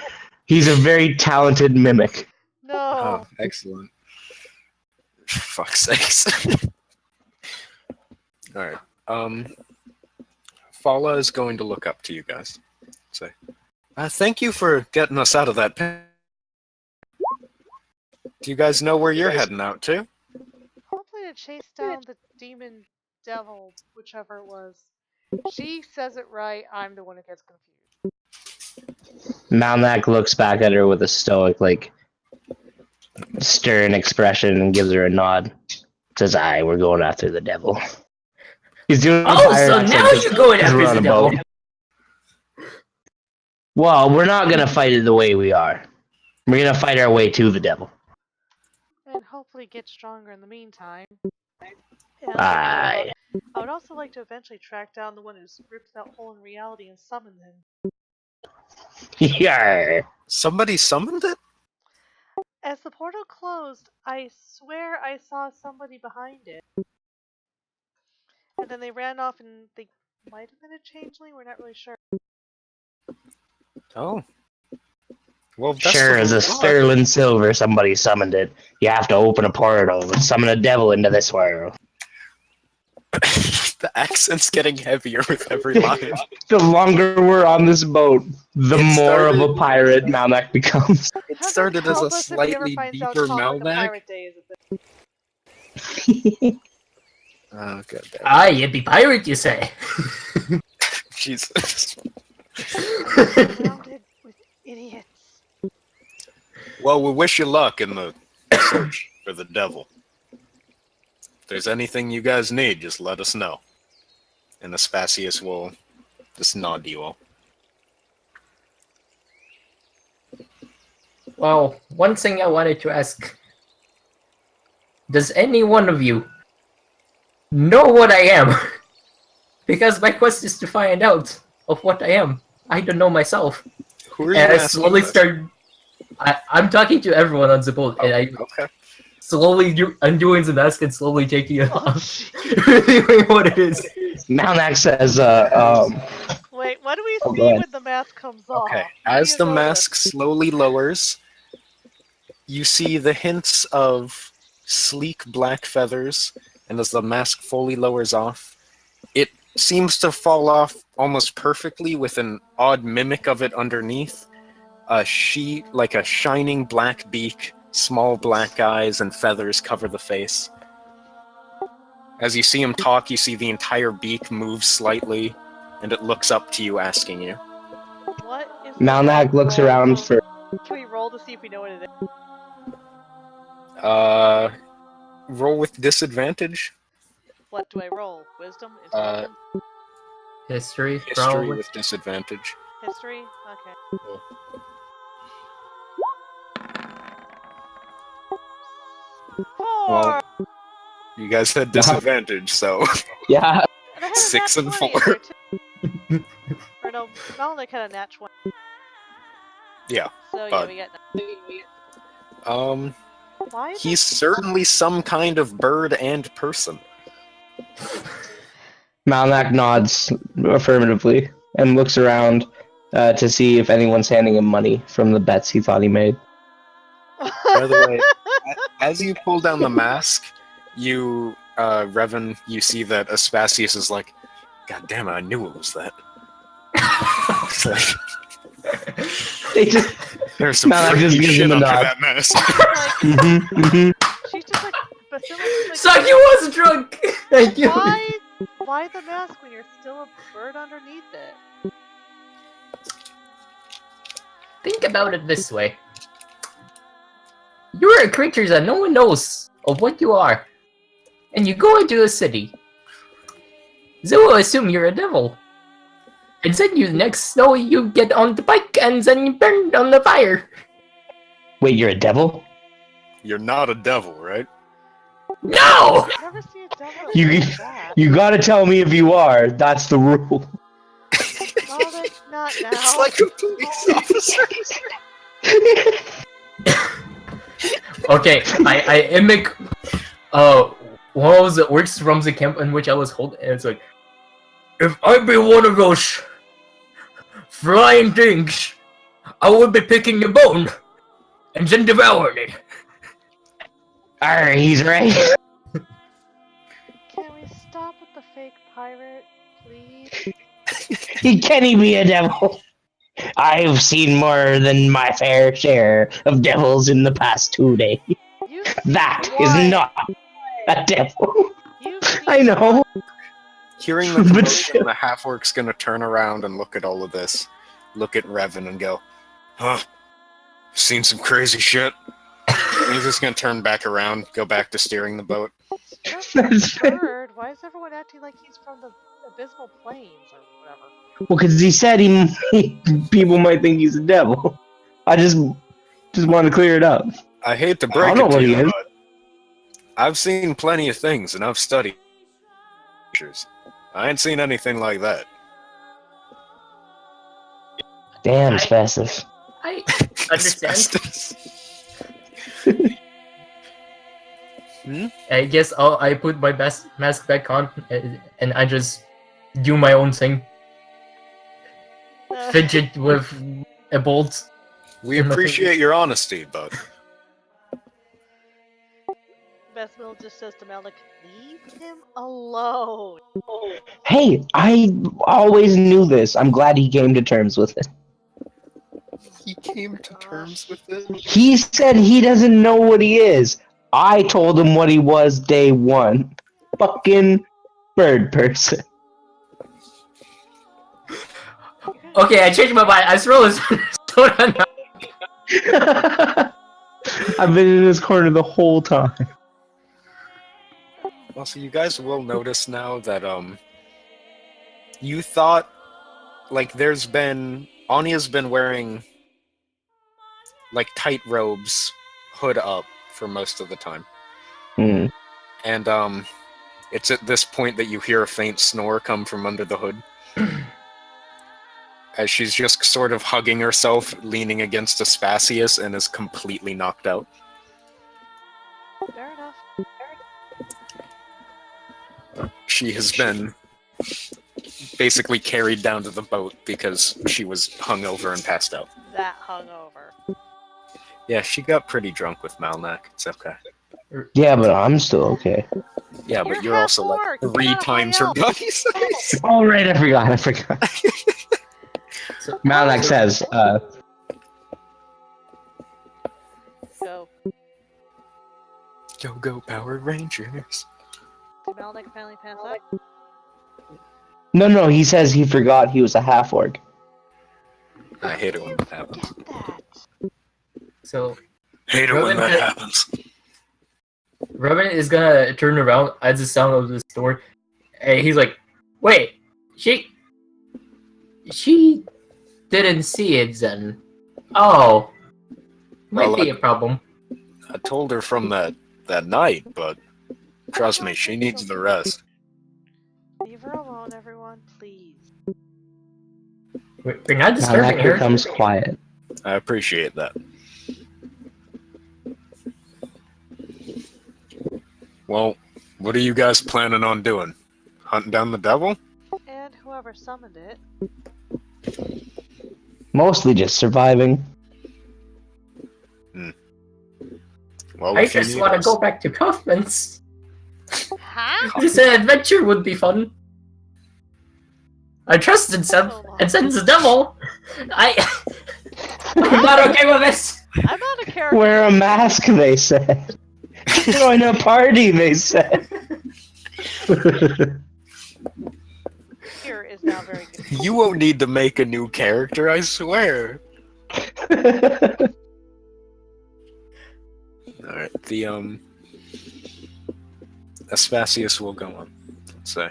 [SPEAKER 3] He's a very talented mimic.
[SPEAKER 2] No.
[SPEAKER 1] Oh, excellent. Fuck's sakes. Alright. Fala is going to look up to you guys. Say, thank you for getting us out of that pit. Do you guys know where you're heading out to?
[SPEAKER 2] Hopefully to chase down the demon devil, whichever it was. She says it right, I'm the one who gets confused.
[SPEAKER 3] Malnak looks back at her with a stoic, stern expression and gives her a nod. Says, "Aye, we're going after the devil." He's doing a
[SPEAKER 4] Oh,
[SPEAKER 3] pirate
[SPEAKER 4] so
[SPEAKER 3] accent
[SPEAKER 4] now
[SPEAKER 3] 'cause-
[SPEAKER 4] you're going
[SPEAKER 3] 'cause we're
[SPEAKER 4] after
[SPEAKER 3] on
[SPEAKER 4] the
[SPEAKER 3] a
[SPEAKER 4] devil.
[SPEAKER 3] boat. Well, we're not gonna fight it the way we are. We're gonna fight our way to the devil.
[SPEAKER 2] And hopefully get stronger in the meantime. And
[SPEAKER 3] Aye.
[SPEAKER 2] I would also like to eventually track down the one who's ripped that hole in reality and summoned him.
[SPEAKER 3] Yarr.
[SPEAKER 1] Somebody summoned it?
[SPEAKER 2] As the portal closed, I swear I saw somebody behind it. And then they ran off and they might have been a changeling, we're not really sure.
[SPEAKER 1] Oh. Well, best
[SPEAKER 3] Sure,
[SPEAKER 1] of
[SPEAKER 3] as a
[SPEAKER 1] luck.
[SPEAKER 3] sterling silver, somebody summoned it. You have to open a portal and summon a devil into this world.
[SPEAKER 1] The accent's getting heavier with every line.
[SPEAKER 3] The longer we're on this boat, the
[SPEAKER 1] It
[SPEAKER 3] more of a
[SPEAKER 1] started-
[SPEAKER 3] pirate Malnak becomes.
[SPEAKER 1] It
[SPEAKER 2] Heaven
[SPEAKER 1] started as
[SPEAKER 2] help
[SPEAKER 1] a
[SPEAKER 2] us if he ever
[SPEAKER 1] slightly
[SPEAKER 2] finds out
[SPEAKER 1] deeper
[SPEAKER 2] Call Like a
[SPEAKER 1] Malnak.
[SPEAKER 2] Pirate Day is a thing.
[SPEAKER 1] Oh, god damn.
[SPEAKER 4] Ah, you be pirate, you say?
[SPEAKER 1] Jesus.
[SPEAKER 2] Surrounded with idiots.
[SPEAKER 1] Well, we wish you luck in the search for the devil. If there's anything you guys need, just let us know. And Aspasius will just nod to you all.
[SPEAKER 4] Well, one thing I wanted to ask. Does any one of you know what I am? Because my quest is to find out of what I am. I don't know myself.
[SPEAKER 1] Who are you
[SPEAKER 4] And I
[SPEAKER 1] asking
[SPEAKER 4] slowly
[SPEAKER 1] this?
[SPEAKER 4] start... I'm talking to everyone on the boat, and I
[SPEAKER 1] Okay.
[SPEAKER 4] slowly I'm doing the mask and slowly taking it off. Revealing what it is.
[SPEAKER 3] Malnak says,
[SPEAKER 2] Wait, what do we
[SPEAKER 3] Oh, go
[SPEAKER 2] see
[SPEAKER 3] ahead.
[SPEAKER 2] when the mask comes off?
[SPEAKER 1] Okay.
[SPEAKER 2] What do
[SPEAKER 1] As
[SPEAKER 2] you
[SPEAKER 1] the
[SPEAKER 2] notice?
[SPEAKER 1] mask slowly lowers, you see the hints of sleek black feathers, and as the mask fully lowers off, it seems to fall off almost perfectly with an odd mimic of it underneath. A shining black beak, small black eyes, and feathers cover the face. As you see him talk, you see the entire beak move slightly, and it looks up to you, asking you.
[SPEAKER 2] What is the
[SPEAKER 3] Malnak looks
[SPEAKER 2] roll?
[SPEAKER 3] around for.
[SPEAKER 2] Can we roll to see if we know what it is?
[SPEAKER 1] Roll with disadvantage.
[SPEAKER 2] What do I roll? Wisdom?
[SPEAKER 1] Uh,
[SPEAKER 2] Intelligence?
[SPEAKER 4] History,
[SPEAKER 1] History
[SPEAKER 4] probably.
[SPEAKER 1] with disadvantage.
[SPEAKER 2] History? Okay. Four!
[SPEAKER 1] Well, you guys had disadvantage, so
[SPEAKER 3] Yeah.
[SPEAKER 2] And I had a
[SPEAKER 1] 6
[SPEAKER 2] nat
[SPEAKER 1] and
[SPEAKER 2] 20 in
[SPEAKER 1] 4.
[SPEAKER 2] there, too. Or no, Malnik had a nat 20.
[SPEAKER 1] Yeah,
[SPEAKER 2] So yeah,
[SPEAKER 1] but-
[SPEAKER 2] we got. Why? is
[SPEAKER 1] he's certainly some kind of bird and person.
[SPEAKER 3] Malnak nods affirmatively and looks around to see if anyone's handing him money from the bets he thought he made.
[SPEAKER 1] By the way, as you pull down the mask, you, Revan, you see that Aspasius is like, God damn it, I knew it was that. It's like,
[SPEAKER 3] They just,
[SPEAKER 1] there's some
[SPEAKER 3] Malak just
[SPEAKER 1] freaky
[SPEAKER 3] gives
[SPEAKER 1] shit
[SPEAKER 3] him a
[SPEAKER 1] under
[SPEAKER 3] nod.
[SPEAKER 1] that mask.
[SPEAKER 2] like, she's just like, Basila's like,
[SPEAKER 4] Suck, you was drunk! Thank you!
[SPEAKER 2] why the mask when you're still a bird underneath it?
[SPEAKER 4] Think about it this way. You're a creature that no one knows of what you are. And you go into a city. They will assume you're a devil. And then you next know you get on the bike and then you burn on the fire.
[SPEAKER 3] wait, you're a devil?
[SPEAKER 1] You're not a devil, right?
[SPEAKER 4] No!
[SPEAKER 2] I've never seen a devil
[SPEAKER 3] You-
[SPEAKER 2] like that.
[SPEAKER 3] You gotta tell me if you are. That's the rule.
[SPEAKER 2] Oh, that's not now.
[SPEAKER 1] It's like a police officer.
[SPEAKER 4] Okay, I mimic one of the orcs from the camp in which I was holding, and it's like, if I be one of those flying things, I would be picking your bone and then devouring it.
[SPEAKER 3] Arr, he's right.
[SPEAKER 2] Can we stop with the fake pirate, please?
[SPEAKER 3] Can he be a devil? I've seen more than my fair share of devils in the past 2 days.
[SPEAKER 2] You've
[SPEAKER 3] That
[SPEAKER 2] seen
[SPEAKER 3] is
[SPEAKER 2] one.
[SPEAKER 3] not a devil.
[SPEAKER 2] You've seen
[SPEAKER 3] I know.
[SPEAKER 1] Hearing the
[SPEAKER 3] But
[SPEAKER 1] commotion,
[SPEAKER 3] still.
[SPEAKER 1] the half-orc's gonna turn around and look at all of this. Look at Revan and go, huh? Seen some crazy shit? And he's just gonna turn back around, go back to steering the boat.
[SPEAKER 2] Just
[SPEAKER 3] That's right.
[SPEAKER 2] absurd. Why is everyone acting like he's from the Abysmal Plains or whatever?
[SPEAKER 3] Well, because he said people might think he's a devil. I just want to clear it up.
[SPEAKER 1] I hate to
[SPEAKER 3] I
[SPEAKER 1] break
[SPEAKER 3] don't know
[SPEAKER 1] it
[SPEAKER 3] what
[SPEAKER 1] to
[SPEAKER 3] he
[SPEAKER 1] you,
[SPEAKER 3] is.
[SPEAKER 1] but I've seen plenty of things and I've studied pictures. I ain't seen anything like that.
[SPEAKER 3] Damn, Spastus.
[SPEAKER 4] I understand.
[SPEAKER 1] Asbestos.
[SPEAKER 4] I guess I put my best mask back on and I just do my own thing. Fidget with a bolt.
[SPEAKER 1] We appreciate your honesty, bud.
[SPEAKER 2] Bethmill just says to Malik, leave him alone.
[SPEAKER 3] Hey, I always knew this. I'm glad he came to terms with it.
[SPEAKER 1] He came to terms with it.
[SPEAKER 3] He said he doesn't know what he is. I told him what he was day one. Fucking bird person.
[SPEAKER 4] Okay, I changed my mind. I throw his soda now.
[SPEAKER 3] I've been in this corner the whole time.
[SPEAKER 1] Well, so you guys will notice now that you thought like Anya's been wearing like tight robes, hood up for most of the time.
[SPEAKER 3] Hmm.
[SPEAKER 1] And it's at this point that you hear a faint snore come from under the hood. As she's just sort of hugging herself, leaning against Aspasius, and is completely knocked out.
[SPEAKER 2] Fair enough.
[SPEAKER 1] She has been basically carried down to the boat because she was hungover and passed out.
[SPEAKER 2] That hungover.
[SPEAKER 1] Yeah, she got pretty drunk with Malnak. It's okay.
[SPEAKER 3] Yeah, but I'm still okay.
[SPEAKER 1] Yeah, but
[SPEAKER 2] You're
[SPEAKER 1] you're also like
[SPEAKER 2] half-orc. You
[SPEAKER 1] 3
[SPEAKER 2] gotta
[SPEAKER 1] times
[SPEAKER 2] hang
[SPEAKER 1] her
[SPEAKER 2] out.
[SPEAKER 1] body size.
[SPEAKER 3] All right, I forgot.
[SPEAKER 4] So,
[SPEAKER 3] Malak says,
[SPEAKER 2] Go.
[SPEAKER 1] Go Power Rangers.
[SPEAKER 2] Did Malik finally pass out?
[SPEAKER 3] no, he says he forgot he was a half-orc.
[SPEAKER 1] I hate it when that happens.
[SPEAKER 2] Get that.
[SPEAKER 4] so
[SPEAKER 1] Hate it when that happens.
[SPEAKER 4] Robin is gonna turn around at the sound of this door, and he's like, "Wait, she didn't see it then. Oh, might
[SPEAKER 1] Well,
[SPEAKER 4] be a problem."
[SPEAKER 1] I told her from that night, but trust me, she needs the rest.
[SPEAKER 2] Leave her alone, everyone, please.
[SPEAKER 4] We're not
[SPEAKER 3] Malak
[SPEAKER 4] disturbing her.
[SPEAKER 3] becomes quiet.
[SPEAKER 1] I appreciate that. Well, what are you guys planning on doing? Hunting down the devil?
[SPEAKER 2] And whoever summoned it.
[SPEAKER 3] Mostly just surviving.
[SPEAKER 1] Well,
[SPEAKER 4] I
[SPEAKER 1] if you
[SPEAKER 4] just
[SPEAKER 1] need
[SPEAKER 4] want to
[SPEAKER 1] us-
[SPEAKER 4] go back to Kaufman's.
[SPEAKER 2] Huh?
[SPEAKER 4] This adventure would be fun. I trusted some, and since the devil, I'm not okay with this.
[SPEAKER 2] I'm not a character.
[SPEAKER 3] Wear a mask, they said. Join a party, they said.
[SPEAKER 2] Here is now very good.
[SPEAKER 1] You won't need to make a new character, I swear. Alright, the Aspasius will go on. Let's say.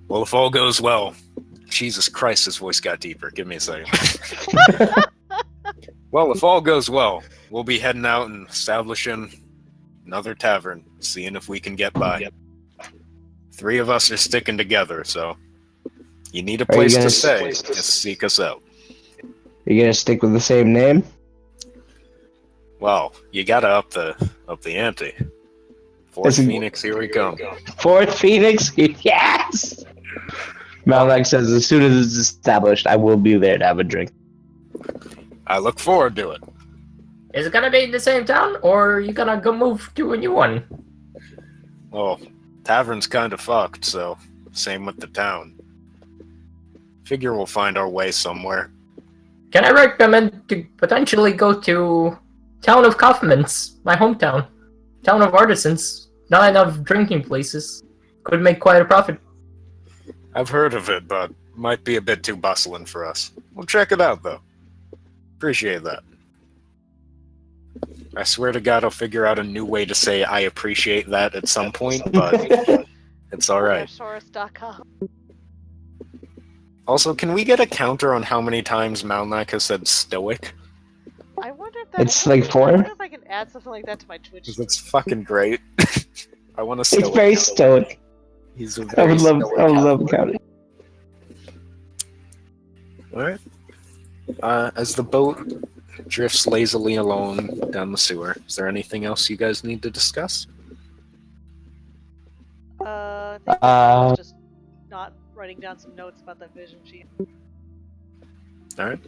[SPEAKER 1] Well, if all goes well, Jesus Christ, his voice got deeper. Give me a second. Well, if all goes well, we'll be heading out and establishing another tavern, seeing if we can get by. 3 of us are sticking together, so you need a
[SPEAKER 3] Are you
[SPEAKER 1] place
[SPEAKER 3] gonna
[SPEAKER 1] to stay. Just seek us out.
[SPEAKER 3] You gonna stick with the same name?
[SPEAKER 1] Well, you gotta up the ante. Fort
[SPEAKER 3] Listen-
[SPEAKER 1] Phoenix, here we come.
[SPEAKER 3] Fourth Phoenix? Yes! Malak says, as soon as it's established, I will be there to have a drink.
[SPEAKER 1] I look forward to it.
[SPEAKER 4] Is it gonna be in the same town, or are you gonna go move to a new one?
[SPEAKER 1] Well, tavern's kind of fucked, so same with the town. Figure we'll find our way somewhere.
[SPEAKER 4] Can I recommend to potentially go to Town of Kaufman's, my hometown? Town of Artisans. Not enough drinking places. Could make quite a profit.
[SPEAKER 1] I've heard of it, but might be a bit too bustling for us. We'll check it out, though. Appreciate that. I swear to God, I'll figure out a new way to say I appreciate that at some point, but it's alright.
[SPEAKER 2] Shorus.com.
[SPEAKER 1] Also, can we get a counter on how many times Malnak has said stoic?
[SPEAKER 2] I wonder if that.
[SPEAKER 3] It's like 4?
[SPEAKER 2] I wonder if I can add something like that to my Twitch.
[SPEAKER 1] Because it's fucking great. I want to
[SPEAKER 3] It's
[SPEAKER 1] stoic.
[SPEAKER 3] very
[SPEAKER 1] counter.
[SPEAKER 3] stoic.
[SPEAKER 1] He's a
[SPEAKER 3] I
[SPEAKER 1] very
[SPEAKER 3] would love,
[SPEAKER 1] stoic
[SPEAKER 3] I would love
[SPEAKER 1] counter.
[SPEAKER 3] counting.
[SPEAKER 1] Alright. As the boat drifts lazily along down the sewer, is there anything else you guys need to discuss?
[SPEAKER 2] I think
[SPEAKER 3] Uh,
[SPEAKER 2] was just not writing down some notes about that vision sheet
[SPEAKER 1] Alright.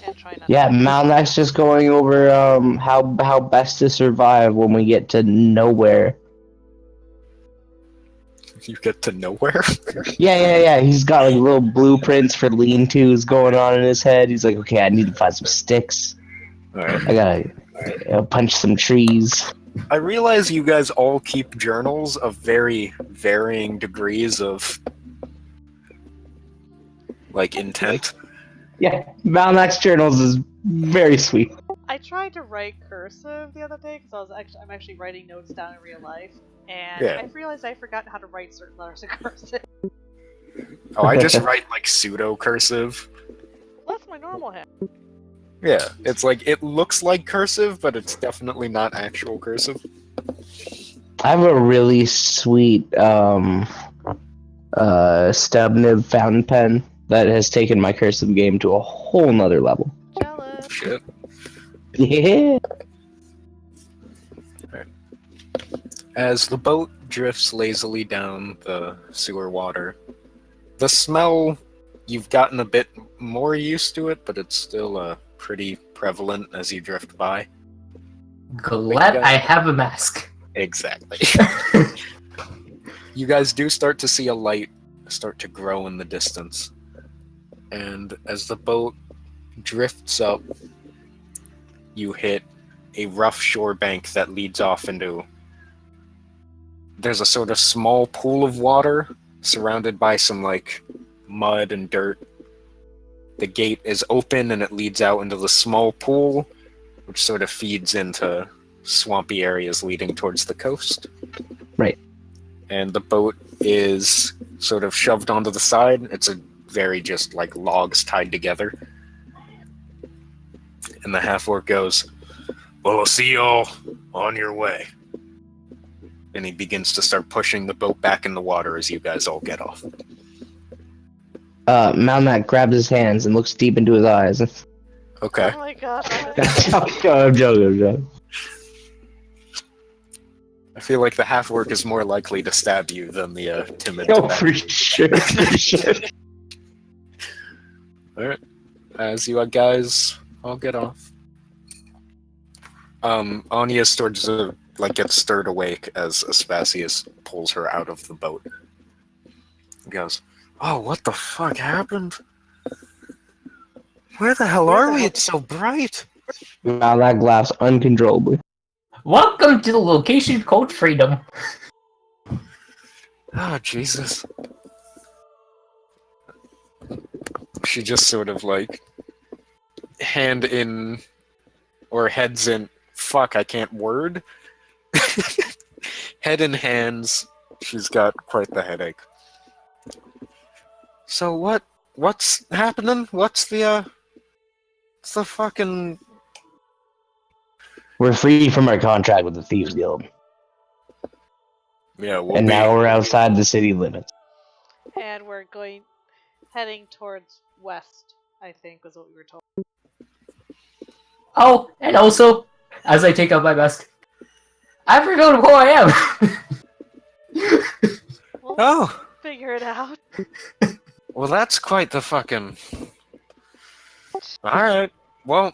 [SPEAKER 2] and trying not.
[SPEAKER 3] Yeah,
[SPEAKER 2] to...
[SPEAKER 3] Malnak's just going over how best to survive when we get to nowhere.
[SPEAKER 1] You get to nowhere?
[SPEAKER 3] Yeah. He's got like little blueprints for lean-tos going on in his head. He's like, okay, I need to find some sticks.
[SPEAKER 1] Alright.
[SPEAKER 3] I gotta punch some trees.
[SPEAKER 1] I realize you guys all keep journals of very varying degrees of like intent.
[SPEAKER 3] Yeah, Malnak's journals is very sweet.
[SPEAKER 2] I tried to write cursive the other day because I'm actually writing notes down in real life, and
[SPEAKER 1] Yeah.
[SPEAKER 2] I realized I forgot how to write certain letters in cursive.
[SPEAKER 1] Oh, I just write like pseudo cursive.
[SPEAKER 2] Well, that's my normal hand.
[SPEAKER 1] Yeah, it's like it looks like cursive, but it's definitely not actual cursive.
[SPEAKER 3] I have a really sweet stub nib fountain pen that has taken my cursive game to a whole nother level.
[SPEAKER 2] Jealous.
[SPEAKER 1] Shit.
[SPEAKER 3] Yeah.
[SPEAKER 1] As the boat drifts lazily down the sewer water, the smell, you've gotten a bit more used to it, but it's still pretty prevalent as you drift by.
[SPEAKER 4] Glad I have a mask.
[SPEAKER 1] Exactly. You guys do start to see a light start to grow in the distance. And as the boat drifts up, you hit a rough shore bank that leads off into... There's a sort of small pool of water surrounded by some, like, mud and dirt. The gate is open and it leads out into the small pool, which sort of feeds into swampy areas leading towards the coast.
[SPEAKER 3] Right.
[SPEAKER 1] And the boat is sort of shoved onto the side. It's a very just like logs tied together. And the half-orc goes, "Well, I'll see y'all on your way." And he begins to start pushing the boat back in the water as you guys all get off.
[SPEAKER 3] Malnak grabs his hands and looks deep into his eyes.
[SPEAKER 1] Okay.
[SPEAKER 2] Oh my god.
[SPEAKER 3] I'm joking.
[SPEAKER 1] I feel like the half-orc is more likely to stab you than the timid.
[SPEAKER 3] Oh, for sure.
[SPEAKER 1] Alright. As you guys all get off. Anya starts to gets stirred awake as Aspasius pulls her out of the boat. He goes, "Oh, what the fuck happened? Where the hell are we? It's so bright."
[SPEAKER 3] Malnak laughs uncontrollably.
[SPEAKER 4] Welcome to the location called Freedom.
[SPEAKER 1] Oh, Jesus. She just sort of hand in, or heads in, fuck, I can't word. Head in hands, she's got quite the headache. So what's happening? What's the fucking...
[SPEAKER 3] We're free from our contract with the Thieves Guild,
[SPEAKER 1] Yeah, we'll
[SPEAKER 3] and
[SPEAKER 1] be...
[SPEAKER 3] now we're outside the city limits.
[SPEAKER 2] And we're heading towards west, I think was what we were told.
[SPEAKER 4] Oh, and also, As I take out my mask, I forgot who I am.
[SPEAKER 2] We'll
[SPEAKER 1] Oh,
[SPEAKER 2] figure it out.
[SPEAKER 1] well, that's quite the fucking. Alright, well,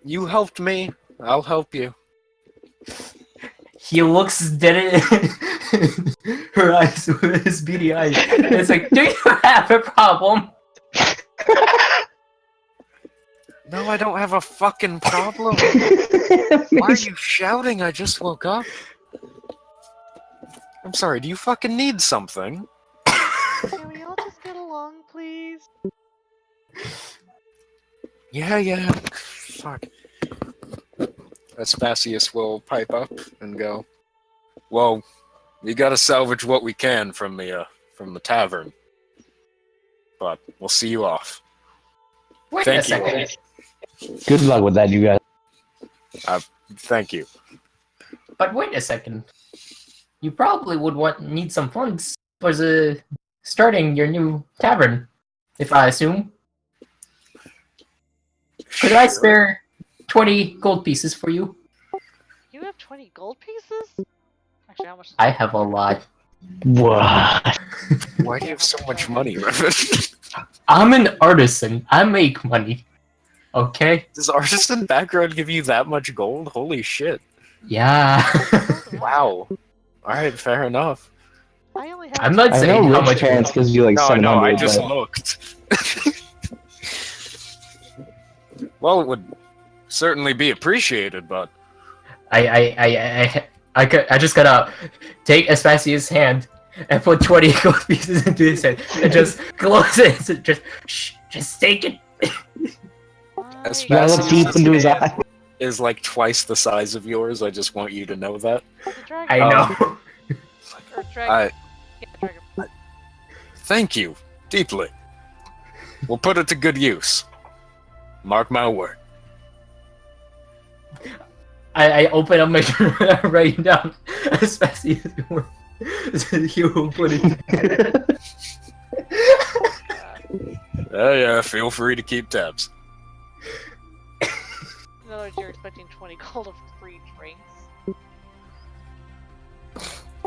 [SPEAKER 1] you helped me. I'll help you.
[SPEAKER 4] He looks dead in her eyes with his beady eyes. And it's like, do you have a problem?
[SPEAKER 1] No, I don't have a fucking problem. Why are you shouting? I just woke up. I'm sorry, do you fucking need something?
[SPEAKER 2] Can we all just get along, please?
[SPEAKER 1] Yeah. Fuck. Vespasius will pipe up and go, well, we gotta salvage what we can from the tavern. But we'll see you off.
[SPEAKER 4] Wait
[SPEAKER 1] Thank
[SPEAKER 4] a second.
[SPEAKER 3] Good luck with that, you guys.
[SPEAKER 1] Thank you.
[SPEAKER 4] But wait a second. You probably would need some funds for starting your new tavern, if I assume. Could I spare 20 gold pieces for you?
[SPEAKER 2] You have 20 gold pieces? Actually, how much?
[SPEAKER 4] I have a lot.
[SPEAKER 3] What?
[SPEAKER 1] Why do you have so much money, Revan?
[SPEAKER 4] I'm an artisan. I make money. Okay?
[SPEAKER 1] Does artisan background give you that much gold? Holy shit.
[SPEAKER 4] Yeah.
[SPEAKER 1] Wow. Alright, fair enough.
[SPEAKER 2] I only have.
[SPEAKER 4] I'm not
[SPEAKER 3] I
[SPEAKER 4] saying
[SPEAKER 3] know
[SPEAKER 4] how
[SPEAKER 3] rich
[SPEAKER 4] much.
[SPEAKER 3] parents gives you like
[SPEAKER 1] No,
[SPEAKER 3] 700.
[SPEAKER 1] I just
[SPEAKER 3] but-
[SPEAKER 1] looked. Well, it would certainly be appreciated, but
[SPEAKER 4] I just gotta take Aspasia's hand and put 20 gold pieces into his hand and just close it. So just take it.
[SPEAKER 1] As
[SPEAKER 3] You gotta look
[SPEAKER 1] Vespasius'
[SPEAKER 3] deep into his
[SPEAKER 1] hand
[SPEAKER 3] eye.
[SPEAKER 1] is like twice the size of yours. I just want you to know that.
[SPEAKER 2] The dragon.
[SPEAKER 4] I know.
[SPEAKER 2] Or dragon. Yeah, dragon.
[SPEAKER 1] Thank you deeply. We'll put it to good use. Mark my word.
[SPEAKER 4] I open up my journal, writing down Aspasia's word. So he will put it.
[SPEAKER 1] Yeah, feel free to keep tabs.
[SPEAKER 2] In other words, you're expecting 20 gold of free drinks.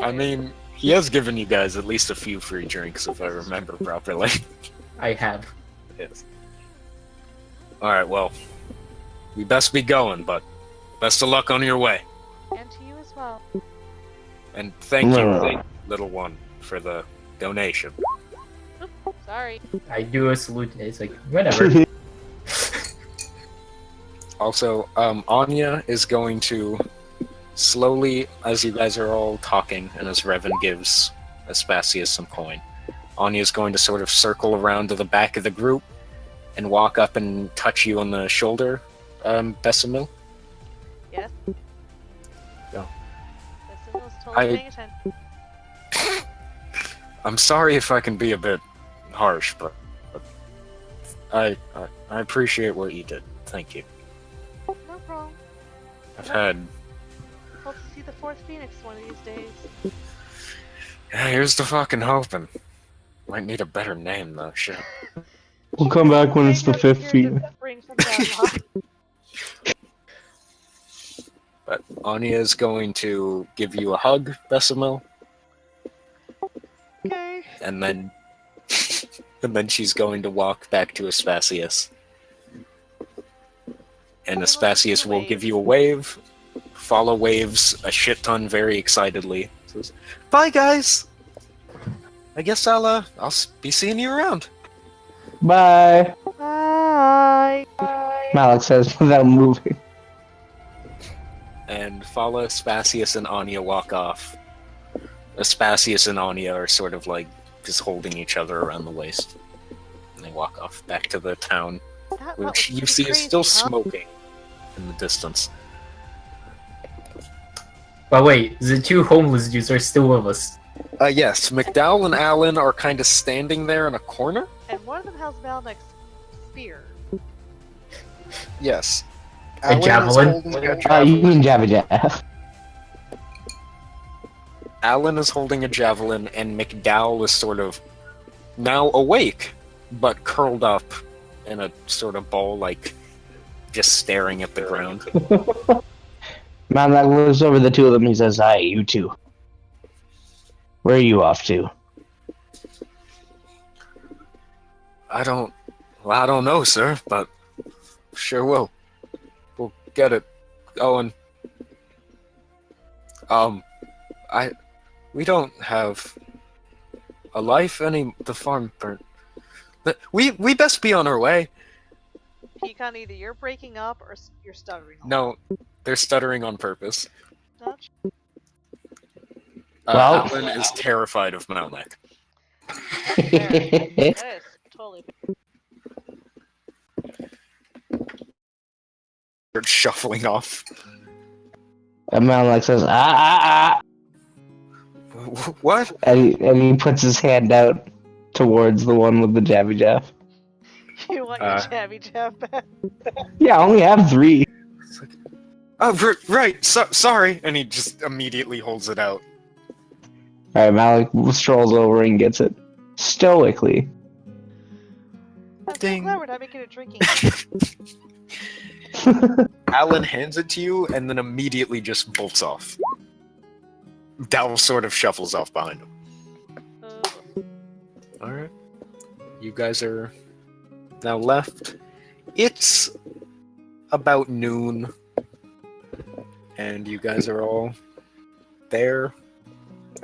[SPEAKER 1] I mean, he has given you guys at least a few free drinks, if I remember properly.
[SPEAKER 4] I have.
[SPEAKER 1] Yes. Alright, well, we best be going, but best of luck on your way.
[SPEAKER 2] And to you as well.
[SPEAKER 1] And thank you,
[SPEAKER 3] No.
[SPEAKER 1] little one, for the donation.
[SPEAKER 2] Oop, sorry.
[SPEAKER 4] I do a salute. It's like whatever.
[SPEAKER 1] Also, Anya is going to slowly, as you guys are all talking, and as Revan gives Aspasius some coin, Anya is going to sort of circle around to the back of the group and walk up and touch you on the shoulder, Bessamil.
[SPEAKER 2] Yes?
[SPEAKER 1] No.
[SPEAKER 2] Bessimil's totally
[SPEAKER 1] I-
[SPEAKER 2] paying attention.
[SPEAKER 1] I'm sorry if I can be a bit harsh, but I appreciate what you did. Thank you.
[SPEAKER 2] No problem.
[SPEAKER 1] I've had.
[SPEAKER 2] Hope to see the fourth phoenix one of these days.
[SPEAKER 1] Yeah, here's the fucking hoping. Might need a better name though. Shit.
[SPEAKER 3] We'll come back when it's the
[SPEAKER 2] Mango's
[SPEAKER 3] 5th
[SPEAKER 2] here
[SPEAKER 3] feet.
[SPEAKER 2] to bring from down
[SPEAKER 1] But Anya is going to give you a hug, Bessamil,
[SPEAKER 2] Okay.
[SPEAKER 1] and then she's going to walk back to Aspasius. And Aspasius will give you a wave. Follow waves a shit ton very excitedly. Says, "Bye guys. I guess I'll be seeing you around."
[SPEAKER 3] Bye.
[SPEAKER 2] Bye.
[SPEAKER 3] Malik says without moving.
[SPEAKER 1] And follow Aspasius and Anya walk off. Aspasius and Anya are sort of like just holding each other around the waist. And they walk off back to the town,
[SPEAKER 2] That was
[SPEAKER 1] which you
[SPEAKER 2] pretty
[SPEAKER 1] see is
[SPEAKER 2] crazy,
[SPEAKER 1] still
[SPEAKER 2] huh?
[SPEAKER 1] smoking in the distance.
[SPEAKER 4] But wait, the two homeless dudes are still with us.
[SPEAKER 1] Yes, McDowell and Allen are kind of standing there in a corner.
[SPEAKER 2] And one of them has Malmec's spear.
[SPEAKER 1] Yes.
[SPEAKER 4] A
[SPEAKER 1] Allen is
[SPEAKER 4] javelin?
[SPEAKER 1] holding a
[SPEAKER 3] You
[SPEAKER 1] javelin.
[SPEAKER 3] mean Jabba Jab.
[SPEAKER 1] Allen is holding a javelin, and McDowell is sort of now awake, but curled up in a sort of ball, like just staring at the ground.
[SPEAKER 3] Malnak looks over the two of them. He says, "Hi, you two. Where are you off to?"
[SPEAKER 1] I don't know, sir, but sure will. We'll get it going. We don't have a life. The farm burnt. But we best be on our way.
[SPEAKER 2] Pecan, either you're breaking up or you're stuttering. a lot.
[SPEAKER 1] No, they're stuttering on purpose.
[SPEAKER 2] Dutch?
[SPEAKER 3] Well-
[SPEAKER 1] Alan is terrified of Malnek.
[SPEAKER 2] That is totally
[SPEAKER 1] They're shuffling off.
[SPEAKER 3] And Malnak says, "Ah."
[SPEAKER 1] What?
[SPEAKER 3] And he puts his hand out towards the one with the jabby jab.
[SPEAKER 2] You want your jabby jab back?
[SPEAKER 3] Yeah, I only have 3.
[SPEAKER 1] Oh, right. Sorry. And he just immediately holds it out.
[SPEAKER 3] Alright, Malik strolls over and gets it. Stoically.
[SPEAKER 2] I'm so
[SPEAKER 1] Ding.
[SPEAKER 2] glad we're not making a drinking.
[SPEAKER 1] Alan hands it to you and then immediately just bolts off. Dal sort of shuffles off behind him. Alright. You guys are now left. It's about noon. And you guys are all there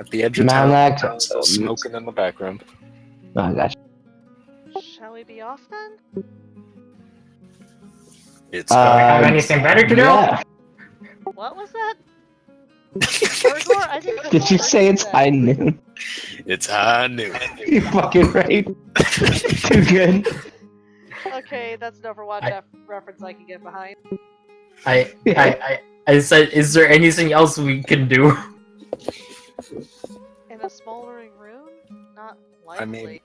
[SPEAKER 1] at the edge of
[SPEAKER 3] Malnak.
[SPEAKER 1] town. Still smoking in the background.
[SPEAKER 3] Oh, gosh.
[SPEAKER 2] Shall we be off then?
[SPEAKER 1] It's
[SPEAKER 4] Have anything better to do?
[SPEAKER 3] Yeah.
[SPEAKER 2] What was that? Burglar? I think that's
[SPEAKER 3] Did
[SPEAKER 2] what
[SPEAKER 3] you
[SPEAKER 2] Burglar
[SPEAKER 3] say it's
[SPEAKER 2] said.
[SPEAKER 3] high noon?
[SPEAKER 1] It's high noon.
[SPEAKER 3] You're fucking right. Too good.
[SPEAKER 2] Okay, that's an Overwatch reference I can get behind.
[SPEAKER 4] I said, is there anything else we can do?
[SPEAKER 2] In a smoldering room? Not likely.
[SPEAKER 1] I mean,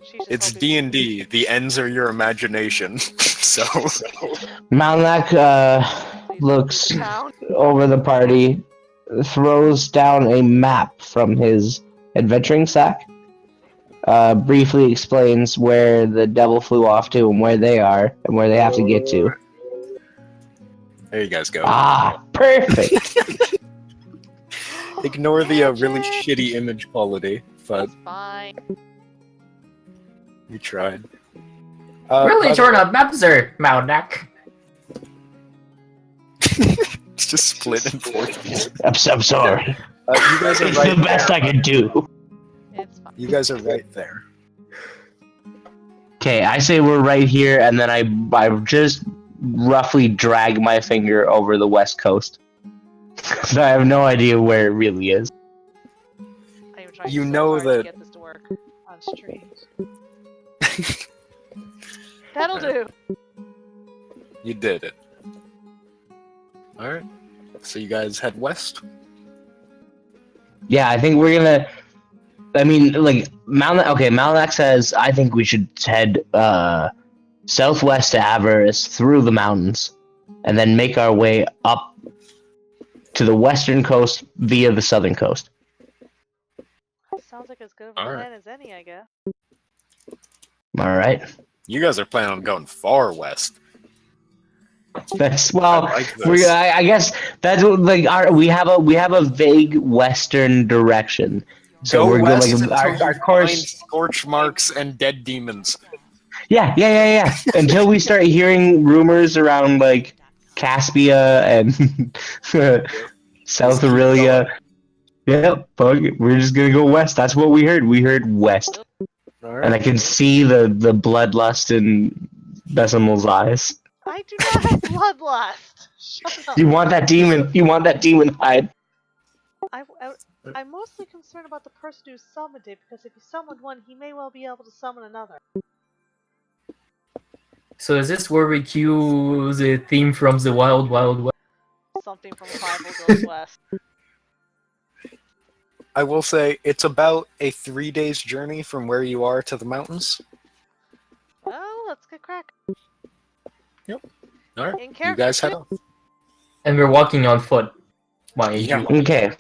[SPEAKER 2] She's just
[SPEAKER 1] it's
[SPEAKER 2] hoping-
[SPEAKER 1] D&D. The ends are your imagination. So
[SPEAKER 3] Malnak
[SPEAKER 2] Please
[SPEAKER 3] looks
[SPEAKER 2] leave town.
[SPEAKER 3] over the party, throws down a map from his adventuring sack, briefly explains where the devil flew off to and where they are and where they have to get to.
[SPEAKER 1] there you guys go.
[SPEAKER 3] Ah, perfect.
[SPEAKER 1] Ignore the really shitty image quality, but
[SPEAKER 2] That's fine.
[SPEAKER 1] you tried.
[SPEAKER 4] Really
[SPEAKER 1] but
[SPEAKER 4] torn up maps there, Malnak.
[SPEAKER 1] It's just split in 4 pieces.
[SPEAKER 3] I'm sorry.
[SPEAKER 1] You guys are
[SPEAKER 3] It's
[SPEAKER 1] right
[SPEAKER 3] the best
[SPEAKER 1] there.
[SPEAKER 3] I can do.
[SPEAKER 2] It's fine.
[SPEAKER 1] You guys are right there.
[SPEAKER 3] Okay, I say we're right here, and then I just roughly drag my finger over the west coast. So I have no idea where it really is.
[SPEAKER 2] I am trying
[SPEAKER 1] You
[SPEAKER 2] so
[SPEAKER 1] know
[SPEAKER 2] hard to
[SPEAKER 1] that-
[SPEAKER 2] get this to work on stream. That'll do.
[SPEAKER 1] You did it. Alright. So you guys head west?
[SPEAKER 3] Yeah, I think we're gonna. I mean, like Malnak says I think we should head southwest to Avarice through the mountains, and then make our way up to the western coast via the southern coast.
[SPEAKER 2] Sounds like as good of a
[SPEAKER 1] Alright.
[SPEAKER 2] plan as any, I guess.
[SPEAKER 3] All right.
[SPEAKER 1] You guys are planning on going far west.
[SPEAKER 3] That's
[SPEAKER 1] I
[SPEAKER 3] well.
[SPEAKER 1] like this.
[SPEAKER 3] I guess that's what, like we have a vague western direction. So
[SPEAKER 1] Go
[SPEAKER 3] we're going
[SPEAKER 1] west
[SPEAKER 3] like
[SPEAKER 1] until
[SPEAKER 3] our
[SPEAKER 1] you find
[SPEAKER 3] course.
[SPEAKER 1] scorch marks and dead demons.
[SPEAKER 3] Yeah. Until we start hearing rumors around like Caspia and South Aurelia. Yep, fuck it. We're just gonna go west. That's what we heard. We heard west,
[SPEAKER 1] Alright.
[SPEAKER 3] and I can see the bloodlust in Decimal's eyes.
[SPEAKER 2] I do not have bloodlust. Shut up.
[SPEAKER 3] You want that demon? You want that demon hide?
[SPEAKER 2] I'm mostly concerned about the person who summoned it, because if he summoned one, he may well be able to summon another.
[SPEAKER 4] So is this where we cue the theme from the Wild Wild West?
[SPEAKER 2] Something from Primal Goes West.
[SPEAKER 1] I will say it's about a 3 days journey from where you are to the mountains.
[SPEAKER 2] Well, let's get cracking.
[SPEAKER 1] Alright.
[SPEAKER 2] In
[SPEAKER 1] You
[SPEAKER 2] character,
[SPEAKER 1] guys head
[SPEAKER 2] too.
[SPEAKER 1] on.
[SPEAKER 4] And we're walking on foot. Mind
[SPEAKER 1] Yeah.
[SPEAKER 4] you.
[SPEAKER 3] Okay.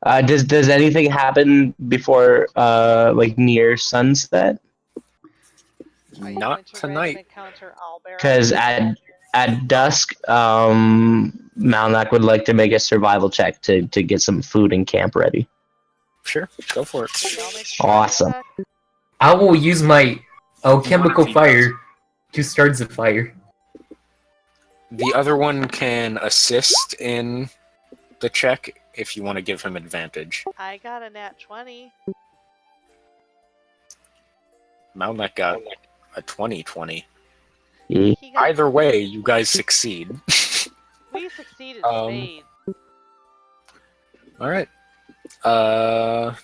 [SPEAKER 3] Does anything happen before like near sunset?
[SPEAKER 2] Are you
[SPEAKER 1] Not
[SPEAKER 2] going to random
[SPEAKER 1] tonight.
[SPEAKER 2] encounter Owlbear?
[SPEAKER 3] Because at At dusk, Malnak would like to make a survival check to get some food and camp ready.
[SPEAKER 1] Sure, go for it.
[SPEAKER 2] Can y'all make survival
[SPEAKER 3] Awesome.
[SPEAKER 2] check?
[SPEAKER 4] I will use my alchemical
[SPEAKER 1] He
[SPEAKER 4] fire to start the fire.
[SPEAKER 1] The other one can assist in the check if you want to give him advantage.
[SPEAKER 2] I got a nat 20.
[SPEAKER 1] Malnek got a 20-20.
[SPEAKER 3] Yeah.
[SPEAKER 2] He got
[SPEAKER 1] Either way, you guys succeed.
[SPEAKER 2] We succeeded.
[SPEAKER 1] Um,
[SPEAKER 2] Spade.
[SPEAKER 1] All right. I'll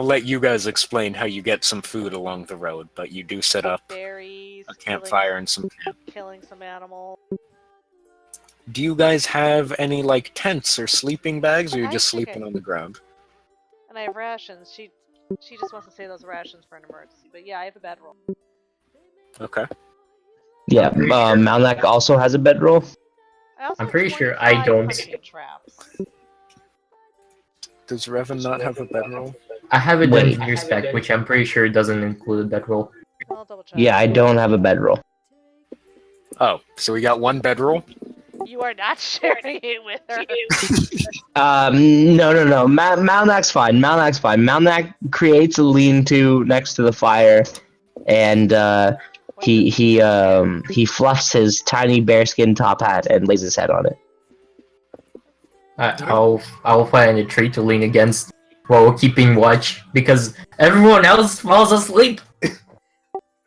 [SPEAKER 1] let you guys explain how you get some food along the road, but you do set up
[SPEAKER 2] Berries.
[SPEAKER 1] a campfire and some camp.
[SPEAKER 2] Killing some animals.
[SPEAKER 1] Do you guys have any like tents or sleeping bags, or you're
[SPEAKER 2] I
[SPEAKER 1] just
[SPEAKER 2] think
[SPEAKER 1] sleeping on the ground?
[SPEAKER 2] And I have rations. She just wants to say those rations for an emergency. But yeah, I have a bedroll.
[SPEAKER 1] Okay.
[SPEAKER 3] Yeah, Malnak also has a bedroll.
[SPEAKER 2] I also
[SPEAKER 4] I'm
[SPEAKER 2] have
[SPEAKER 4] pretty sure I
[SPEAKER 2] 25
[SPEAKER 4] don't.
[SPEAKER 2] pumpkin traps.
[SPEAKER 1] Does Revan not have a bedroll?
[SPEAKER 4] I have a
[SPEAKER 3] Wait.
[SPEAKER 4] dungeon spec, which I'm pretty sure doesn't include that roll.
[SPEAKER 2] I'll double check.
[SPEAKER 3] Yeah, I don't have a bedroll.
[SPEAKER 1] Oh, so we got one bedroll?
[SPEAKER 2] You are not sharing it with her.
[SPEAKER 3] No. Malnak's fine. Malnak's fine. Malnak creates a lean-to next to the fire, and he fluffs his tiny bearskin top hat and lays his head on it.
[SPEAKER 4] I'll find a tree to lean against while keeping watch because everyone else falls asleep.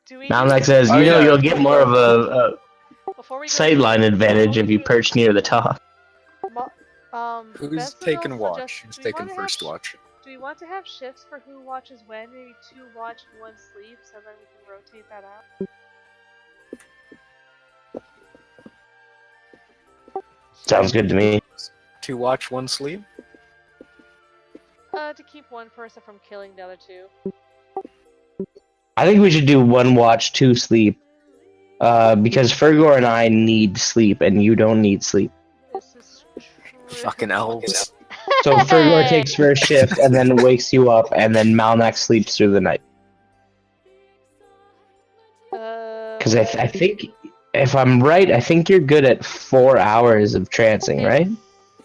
[SPEAKER 2] Do we
[SPEAKER 3] Malnak says,
[SPEAKER 1] Oh,
[SPEAKER 3] "You know,
[SPEAKER 1] yeah.
[SPEAKER 3] you'll get more of a
[SPEAKER 2] before we go
[SPEAKER 3] sightline advantage if you perch near the top."
[SPEAKER 1] Who's
[SPEAKER 2] Best of
[SPEAKER 1] taking
[SPEAKER 2] those
[SPEAKER 1] watch?
[SPEAKER 2] suggest-
[SPEAKER 1] Who's
[SPEAKER 2] do we
[SPEAKER 1] taking
[SPEAKER 2] wanna have
[SPEAKER 1] first watch?
[SPEAKER 2] Do we want to have shifts for who watches when? Maybe 2 watch, 1 sleeps, and then we can rotate that out?
[SPEAKER 3] Sounds good to me.
[SPEAKER 1] 2 watch, 1 sleep?
[SPEAKER 2] To keep one person from killing the other 2.
[SPEAKER 3] I think we should do 1 watch, 2 sleep, because Fergor and I need sleep, and you don't need sleep.
[SPEAKER 2] This is true.
[SPEAKER 1] Fucking elves.
[SPEAKER 3] So Fergor takes first shift and then wakes you up, and then Malnak sleeps through the night. Because I think, if I'm right, I think you're good at 4 hours of trancing, right?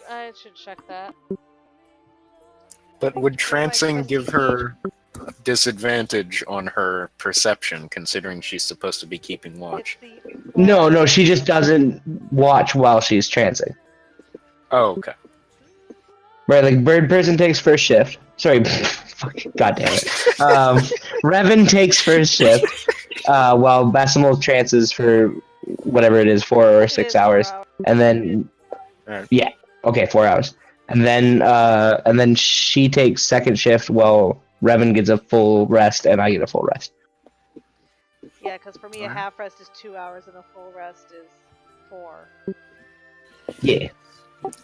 [SPEAKER 2] I should check that.
[SPEAKER 1] But would trancing give her disadvantage on her perception, considering she's supposed to be keeping watch?
[SPEAKER 2] It's the
[SPEAKER 3] No, she just doesn't watch while she's trancing.
[SPEAKER 1] Oh, okay.
[SPEAKER 3] Right, like bird person takes first shift. Sorry, god damn it. Revan takes first shift, while Basimil trances for whatever it is, 4 or
[SPEAKER 2] it
[SPEAKER 3] 6
[SPEAKER 2] is
[SPEAKER 3] hours,
[SPEAKER 2] 4 hours.
[SPEAKER 3] and then
[SPEAKER 1] Alright.
[SPEAKER 3] okay, 4 hours, and then she takes second shift while Revan gets a full rest and I get a full rest.
[SPEAKER 2] Yeah, because for me a
[SPEAKER 1] Alright.
[SPEAKER 2] half rest is 2 hours and a full rest is 4.
[SPEAKER 3] Yeah.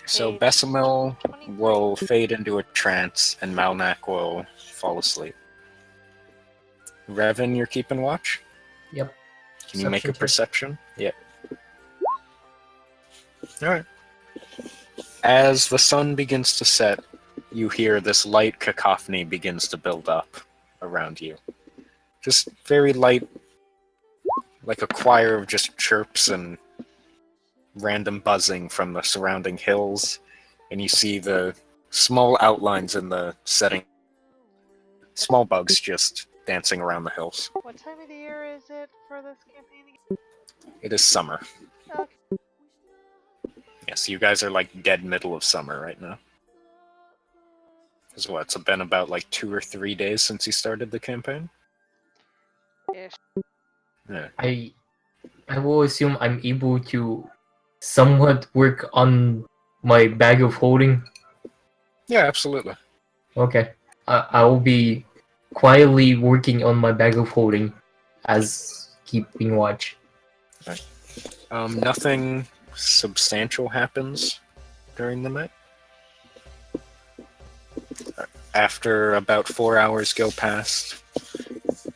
[SPEAKER 1] So
[SPEAKER 2] Page
[SPEAKER 1] Besamil
[SPEAKER 2] 23.
[SPEAKER 1] will fade into a trance, and Malnak will fall asleep. Revan, you're keeping watch?
[SPEAKER 4] Yep.
[SPEAKER 1] Can you make a
[SPEAKER 4] Perception
[SPEAKER 1] perception? Yeah. Alright. As the sun begins to set, you hear this light cacophony begins to build up around you. Just very light, like a choir of just chirps and random buzzing from the surrounding hills, and you see the small outlines in the setting. Small bugs just dancing around the hills.
[SPEAKER 2] What time of the year is it for this campaign again?
[SPEAKER 1] It is summer.
[SPEAKER 2] Okay.
[SPEAKER 1] Yes, you guys are like dead middle of summer right now. Because what, it's been about like 2 or 3 days since you started the campaign?
[SPEAKER 2] Ish.
[SPEAKER 1] Yeah.
[SPEAKER 4] I will assume I'm able to somewhat work on my bag of holding.
[SPEAKER 1] Yeah, absolutely.
[SPEAKER 4] Okay. I will be quietly working on my bag of holding as keeping watch.
[SPEAKER 1] Nothing substantial happens during the night. After about 4 hours go past,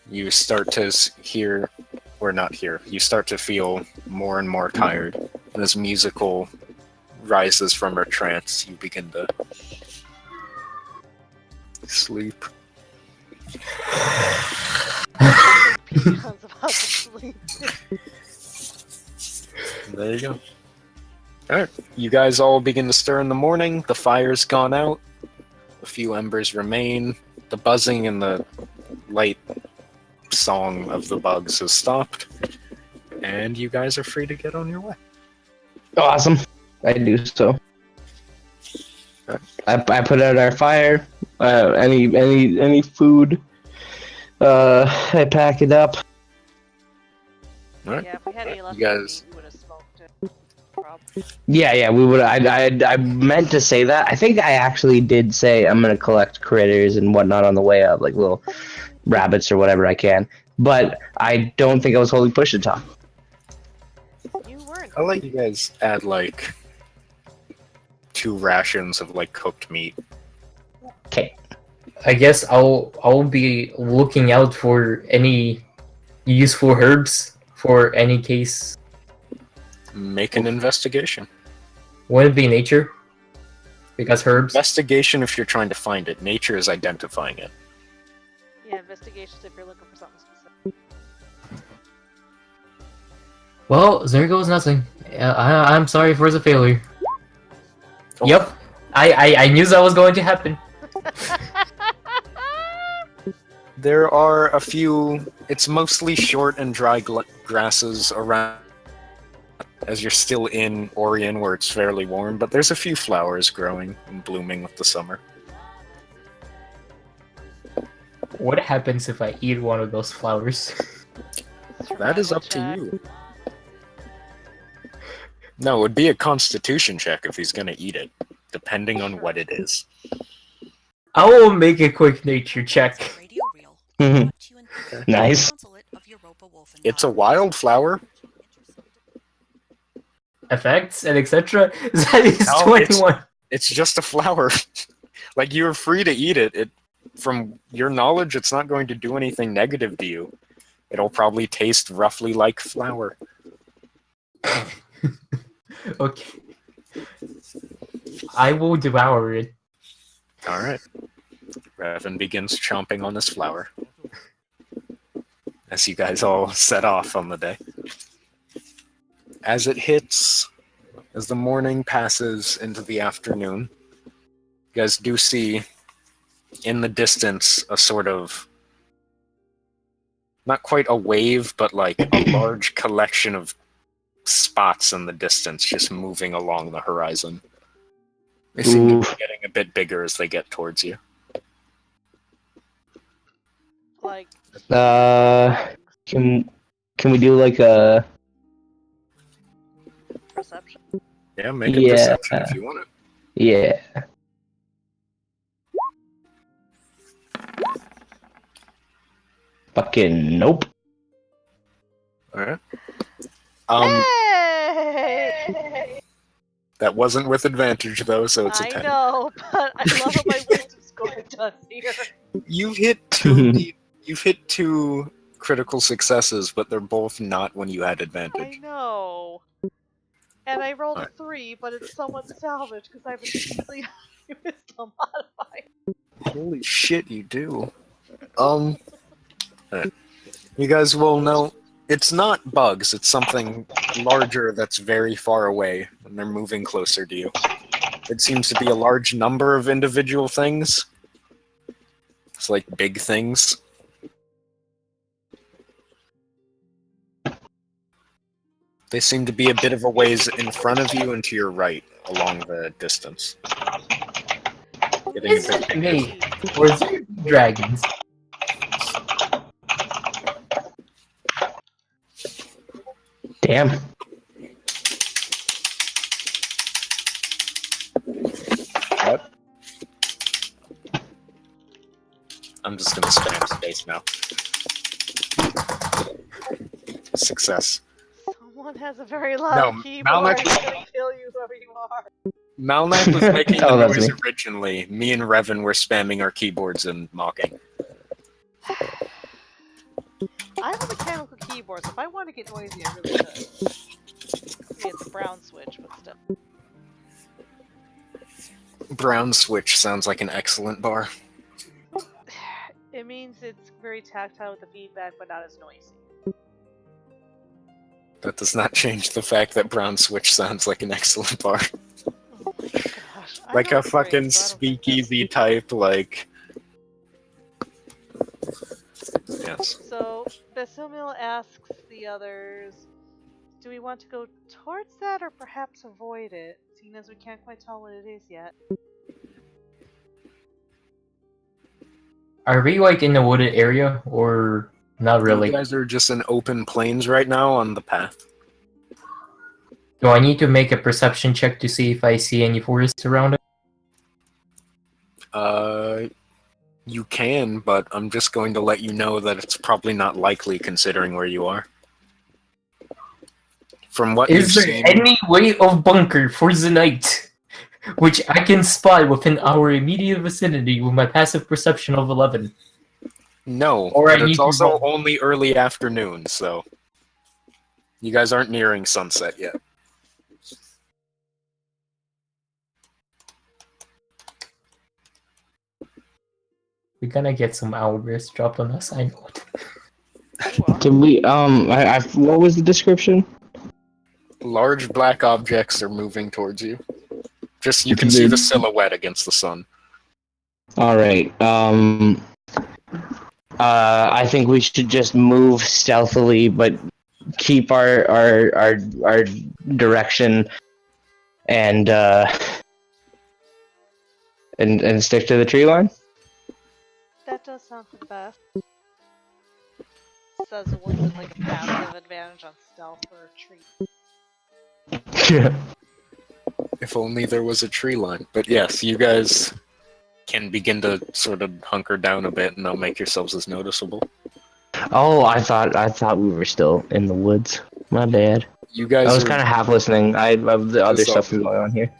[SPEAKER 1] you start to hear, or not hear, you start to feel more and more tired. And as musical rises from her trance, you begin to sleep.
[SPEAKER 2] Peacon's about to sleep.
[SPEAKER 1] There you go. Alright, you guys all begin to stir in the morning. The fire's gone out. A few embers remain. The buzzing and the light song of the bugs has stopped. And you guys are free to get on your way.
[SPEAKER 3] Awesome. I do so. I put out our fire. Any food. I pack it up.
[SPEAKER 1] Alright.
[SPEAKER 2] Yeah, if we had any left,
[SPEAKER 1] guys-
[SPEAKER 2] we would have smoked it. Probably.
[SPEAKER 3] Yeah, we would. I meant to say that. I think I actually did say I'm gonna collect critters and whatnot on the way up, like little rabbits or whatever I can. But I don't think I was holding push to talk.
[SPEAKER 2] You weren't.
[SPEAKER 1] I'll let you guys add like 2 rations of like cooked meat.
[SPEAKER 3] Okay.
[SPEAKER 4] I guess I'll be looking out for any useful herbs for any case.
[SPEAKER 1] Make an investigation.
[SPEAKER 4] Would it be nature? Because herbs.
[SPEAKER 1] Investigation if you're trying to find it. Nature is identifying it.
[SPEAKER 2] Yeah, investigations if you're looking for something specific.
[SPEAKER 4] Well, there goes nothing. I'm sorry for the failure.
[SPEAKER 1] Oh.
[SPEAKER 4] Yep. I knew that was going to happen.
[SPEAKER 1] There are a few. It's mostly short and dry grasses around. As you're still in Orion, where it's fairly warm, but there's a few flowers growing and blooming with the summer.
[SPEAKER 4] What happens if I eat one of those flowers?
[SPEAKER 1] That is up to you. No, it would be a constitution check if he's gonna eat it, depending on what it is.
[SPEAKER 4] I will make a quick nature check.
[SPEAKER 3] Mhm. Nice.
[SPEAKER 1] It's a wildflower.
[SPEAKER 4] Effects and etc. That is
[SPEAKER 1] No,
[SPEAKER 4] 21.
[SPEAKER 1] It's just a flower. Like, you're free to eat it. It, from your knowledge, it's not going to do anything negative to you. It'll probably taste roughly like flour.
[SPEAKER 4] Okay. I will devour it.
[SPEAKER 1] All right. Revan begins chomping on this flower as you guys all set off on the day. As it hits, as the morning passes into the afternoon, you guys do see in the distance a sort of, not quite a wave, but like a large collection of spots in the distance just moving along the horizon. They seem to be getting a bit bigger as they get towards you.
[SPEAKER 2] Like,
[SPEAKER 3] Can we do like a
[SPEAKER 2] perception.
[SPEAKER 1] Yeah, make a
[SPEAKER 3] Yeah.
[SPEAKER 1] perception if you want it.
[SPEAKER 3] yeah? Fucking nope.
[SPEAKER 1] All right.
[SPEAKER 2] Hey!
[SPEAKER 1] That wasn't with advantage though, so it's a
[SPEAKER 2] I
[SPEAKER 1] 10.
[SPEAKER 2] know, but I love what my wisdom score does here.
[SPEAKER 1] You've hit you've hit 2 critical successes, but they're both not when you had
[SPEAKER 2] I
[SPEAKER 1] advantage.
[SPEAKER 2] know. And I rolled a
[SPEAKER 1] Alright.
[SPEAKER 2] 3, but it's somewhat salvaged because I have a decently high wisdom modifier.
[SPEAKER 1] Holy shit, you do. You guys will know it's not bugs, it's something larger that's very far away, and they're moving closer to you. It seems to be a large number of individual things. It's like big things. They seem to be a bit of a ways in front of you and to your right along the distance. Getting a
[SPEAKER 4] Is
[SPEAKER 1] bit
[SPEAKER 4] it
[SPEAKER 1] bigger.
[SPEAKER 4] me? Or is it dragons?
[SPEAKER 3] Damn.
[SPEAKER 1] What? I'm just gonna spam space now. Success.
[SPEAKER 2] Someone has a very loud
[SPEAKER 1] No,
[SPEAKER 2] keyboard.
[SPEAKER 1] Malnek-
[SPEAKER 2] It's gonna kill you, whoever you are.
[SPEAKER 1] Malnak was making
[SPEAKER 3] Oh,
[SPEAKER 1] the
[SPEAKER 3] that's
[SPEAKER 1] noise
[SPEAKER 3] me.
[SPEAKER 1] originally. Me and Revan were spamming our keyboards and mocking.
[SPEAKER 2] I have a mechanical keyboard, so if I want to get noisy, I really could. I mean, it's a brown switch, but still.
[SPEAKER 1] Brown switch sounds like an excellent bar.
[SPEAKER 2] It means it's very tactile with the feedback, but not as noisy.
[SPEAKER 1] That does not change the fact that Brown Switch sounds like an excellent bar.
[SPEAKER 2] Oh my gosh. I
[SPEAKER 1] Like
[SPEAKER 2] know
[SPEAKER 1] a
[SPEAKER 2] it's great,
[SPEAKER 1] fucking
[SPEAKER 2] so I don't think
[SPEAKER 1] speakeasy type, like... Yes.
[SPEAKER 2] So, Basilmiel asks the others, do we want to go towards that or perhaps avoid it, seeing as we can't quite tell what it is yet?
[SPEAKER 4] Are we like in the wooded area or not really?
[SPEAKER 1] You guys are just in open plains right now on the path.
[SPEAKER 4] Do I need to make a perception check to see if I see any forest around it?
[SPEAKER 1] You can, but I'm just going to let you know that it's probably not likely considering where you are. From what
[SPEAKER 4] Is
[SPEAKER 1] you've
[SPEAKER 4] there
[SPEAKER 1] seen,
[SPEAKER 4] any way of bunker for the night, which I can spot within our immediate vicinity with my passive perception of 11?
[SPEAKER 1] no,
[SPEAKER 4] Or I
[SPEAKER 1] but
[SPEAKER 4] need
[SPEAKER 1] it's
[SPEAKER 4] to
[SPEAKER 1] also
[SPEAKER 4] run.
[SPEAKER 1] only early afternoon, so you guys aren't nearing sunset yet.
[SPEAKER 4] We're gonna get some owlbears dropped on us, I know it.
[SPEAKER 3] Can we, what was the description?
[SPEAKER 1] Large black objects are moving towards you. Just you can see the silhouette against the sun.
[SPEAKER 3] Alright, I think we should just move stealthily, but keep our direction and stick to the tree line.
[SPEAKER 2] That does sound the best. Says it wasn't like a passive advantage on stealth or a treat.
[SPEAKER 1] If only there was a tree line. But yes, you guys can begin to sort of hunker down a bit and not make yourselves as noticeable.
[SPEAKER 3] Oh, I thought we were still in the woods. My bad.
[SPEAKER 1] You guys
[SPEAKER 3] I was
[SPEAKER 1] are,
[SPEAKER 3] kind of half listening. I have the other
[SPEAKER 1] It's all
[SPEAKER 3] stuff going on here.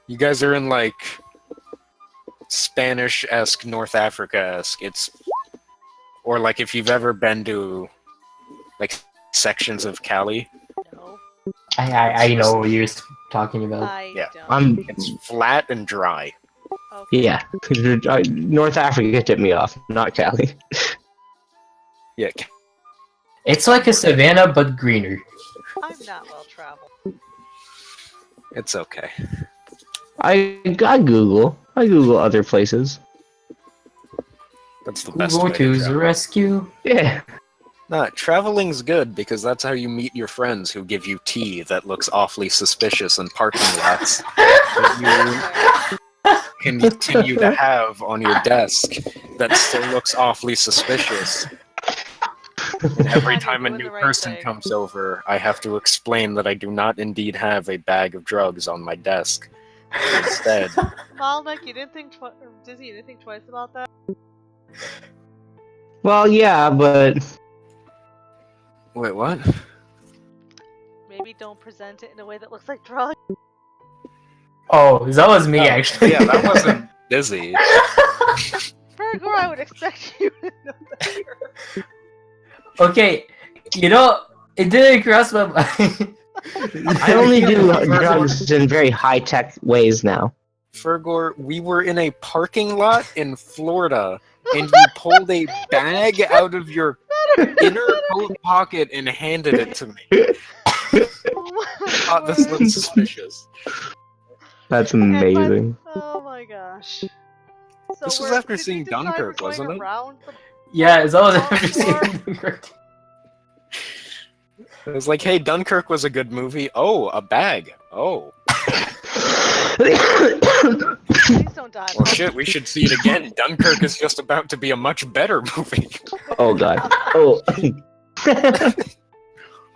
[SPEAKER 1] you guys are in like Spanish-esque, North Africa-esque. It's or like if you've ever been to like sections of Cali,
[SPEAKER 2] No,
[SPEAKER 4] I know what you're talking about.
[SPEAKER 2] I
[SPEAKER 1] Yeah.
[SPEAKER 2] don't.
[SPEAKER 1] it's flat and dry.
[SPEAKER 2] Okay.
[SPEAKER 3] Yeah. North Africa tipped me off, not Cali.
[SPEAKER 1] Yeah,
[SPEAKER 4] It's like a savanna, but greener.
[SPEAKER 2] I'm not well traveled.
[SPEAKER 1] it's okay.
[SPEAKER 3] I Google other places.
[SPEAKER 1] That's the
[SPEAKER 4] Who
[SPEAKER 1] best
[SPEAKER 4] go
[SPEAKER 1] way
[SPEAKER 4] to
[SPEAKER 1] to
[SPEAKER 4] the
[SPEAKER 1] travel.
[SPEAKER 4] rescue?
[SPEAKER 3] Yeah.
[SPEAKER 1] Nah, traveling's good because that's how you meet your friends who give you tea that looks awfully suspicious in parking lots that you can continue to have on your desk that still looks awfully suspicious. And every
[SPEAKER 2] You're
[SPEAKER 1] time a
[SPEAKER 2] doing
[SPEAKER 1] new
[SPEAKER 2] the right
[SPEAKER 1] person
[SPEAKER 2] thing.
[SPEAKER 1] comes over, I have to explain that I do not indeed have a bag of drugs on my desk. Instead,
[SPEAKER 2] Malnik, you didn't think Dizzy, you didn't think twice about that?
[SPEAKER 3] Well, yeah, but
[SPEAKER 1] wait, what?
[SPEAKER 2] Maybe don't present it in a way that looks like drugs.
[SPEAKER 4] Oh, that was me
[SPEAKER 1] Oh,
[SPEAKER 4] actually.
[SPEAKER 1] Yeah, that wasn't busy.
[SPEAKER 2] Virgo, I would expect you to know better.
[SPEAKER 4] Okay, you know, it didn't cross my mind.
[SPEAKER 3] I only do drugs in very high-tech ways now.
[SPEAKER 1] Fergor, we were in a parking lot in Florida, and you pulled a bag out of your inner coat pocket and handed it to me. Oh, this looks suspicious.
[SPEAKER 3] That's
[SPEAKER 2] Okay,
[SPEAKER 3] amazing.
[SPEAKER 2] Oh my gosh. So
[SPEAKER 1] This was
[SPEAKER 2] we're-
[SPEAKER 1] after
[SPEAKER 2] did we
[SPEAKER 1] seeing
[SPEAKER 2] decide
[SPEAKER 1] Dunkirk,
[SPEAKER 2] we're going
[SPEAKER 1] wasn't it?
[SPEAKER 2] around the-
[SPEAKER 4] Yeah, that was
[SPEAKER 2] Oh,
[SPEAKER 4] everything.
[SPEAKER 1] It was like, hey, Dunkirk was a good movie. Oh, a bag. Oh.
[SPEAKER 2] Please don't die.
[SPEAKER 1] Well, shit, we should see it again. Dunkirk is just about to be a much better movie.
[SPEAKER 3] Oh god. Oh.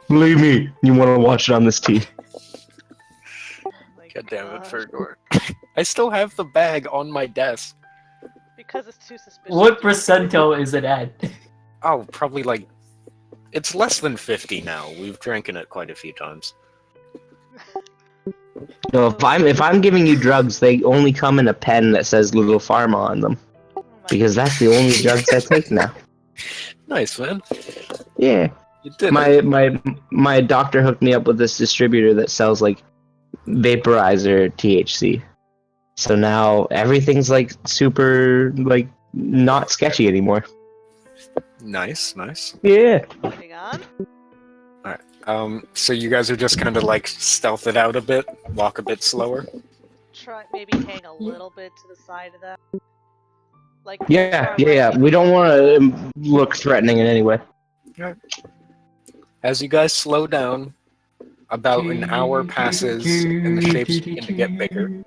[SPEAKER 3] Believe me, you want to watch it on this tea.
[SPEAKER 2] Oh my
[SPEAKER 1] God damn it,
[SPEAKER 2] gosh.
[SPEAKER 1] Fergor. I still have the bag on my desk.
[SPEAKER 2] Because it's too suspicious.
[SPEAKER 4] What
[SPEAKER 2] to-
[SPEAKER 4] percentile is it at?
[SPEAKER 1] Oh, probably like... It's less than 50 now. We've drank in it quite a few times.
[SPEAKER 3] No, if I'm giving you drugs, they only come in a pen that says Little Pharma on them,
[SPEAKER 2] Oh my
[SPEAKER 3] because that's the only drugs I take now.
[SPEAKER 1] Nice, man.
[SPEAKER 3] Yeah.
[SPEAKER 1] You did it.
[SPEAKER 3] My doctor hooked me up with this distributor that sells like vaporizer THC. So now everything's like super like not sketchy anymore.
[SPEAKER 1] Nice, nice.
[SPEAKER 3] Yeah.
[SPEAKER 2] Hang on.
[SPEAKER 1] Alright. So you guys are just kind of like stealth it out a bit, walk a bit slower.
[SPEAKER 2] Try maybe hang a little bit to the side of that. Like
[SPEAKER 3] Yeah,
[SPEAKER 2] make sure I'm right
[SPEAKER 3] We don't
[SPEAKER 2] behind
[SPEAKER 3] want to look threatening in any way.
[SPEAKER 1] As you guys slow down, about an hour passes and the shapes begin to get bigger,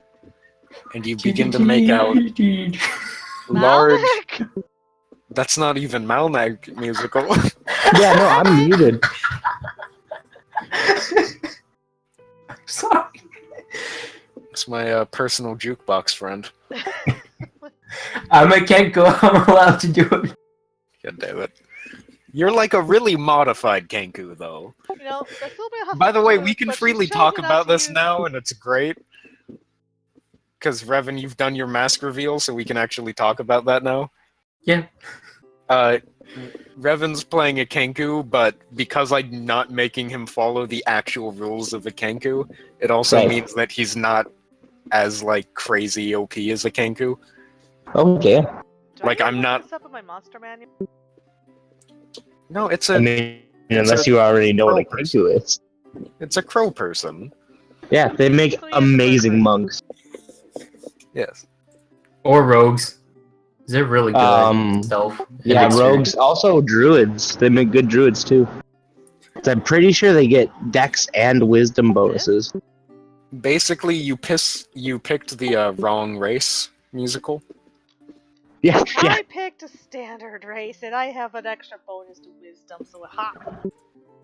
[SPEAKER 1] and you begin to make out large.
[SPEAKER 2] Malnick!
[SPEAKER 1] That's not even Malnag musical.
[SPEAKER 3] Yeah, no, I'm muted.
[SPEAKER 4] Sorry.
[SPEAKER 1] It's my personal jukebox friend.
[SPEAKER 4] I can't go. I'm allowed to do it.
[SPEAKER 1] God damn it. You're like a really modified Kenku, though.
[SPEAKER 2] You know, Sylvia has
[SPEAKER 1] By the
[SPEAKER 2] some
[SPEAKER 1] way,
[SPEAKER 2] moves,
[SPEAKER 1] we can
[SPEAKER 2] but she's
[SPEAKER 1] freely talk
[SPEAKER 2] chosen not
[SPEAKER 1] about
[SPEAKER 2] to
[SPEAKER 1] this
[SPEAKER 2] use-
[SPEAKER 1] now, and it's great. Because, Revan, you've done your mask reveal, so we can actually talk about that now.
[SPEAKER 4] Yeah.
[SPEAKER 1] Revan's playing a Kenku, but because I'm not making him follow the actual rules of a Kenku, it also
[SPEAKER 3] Right.
[SPEAKER 1] means that he's not as, like, crazy OP as a Kenku.
[SPEAKER 3] Okay.
[SPEAKER 2] Do I
[SPEAKER 1] like,
[SPEAKER 2] need to
[SPEAKER 1] I'm
[SPEAKER 2] look
[SPEAKER 1] not-
[SPEAKER 2] this up in my monster manual?
[SPEAKER 1] No, it's
[SPEAKER 3] I
[SPEAKER 1] a
[SPEAKER 3] mean, unless you already know what a Kenku is.
[SPEAKER 1] it's a crow person.
[SPEAKER 3] Yeah, they make
[SPEAKER 2] So he is a bird
[SPEAKER 3] amazing
[SPEAKER 2] person.
[SPEAKER 3] monks.
[SPEAKER 1] Yes.
[SPEAKER 4] Or rogues. They're really good
[SPEAKER 3] Um,
[SPEAKER 4] at stealth.
[SPEAKER 3] Yeah,
[SPEAKER 4] and
[SPEAKER 3] rogues. Also, druids. They make good druids too. So I'm pretty sure they get dex and wisdom bonuses.
[SPEAKER 1] Basically, you picked the wrong race musical.
[SPEAKER 3] Yeah, yeah.
[SPEAKER 2] I picked a standard race, and I have an extra bonus to wisdom, so ha!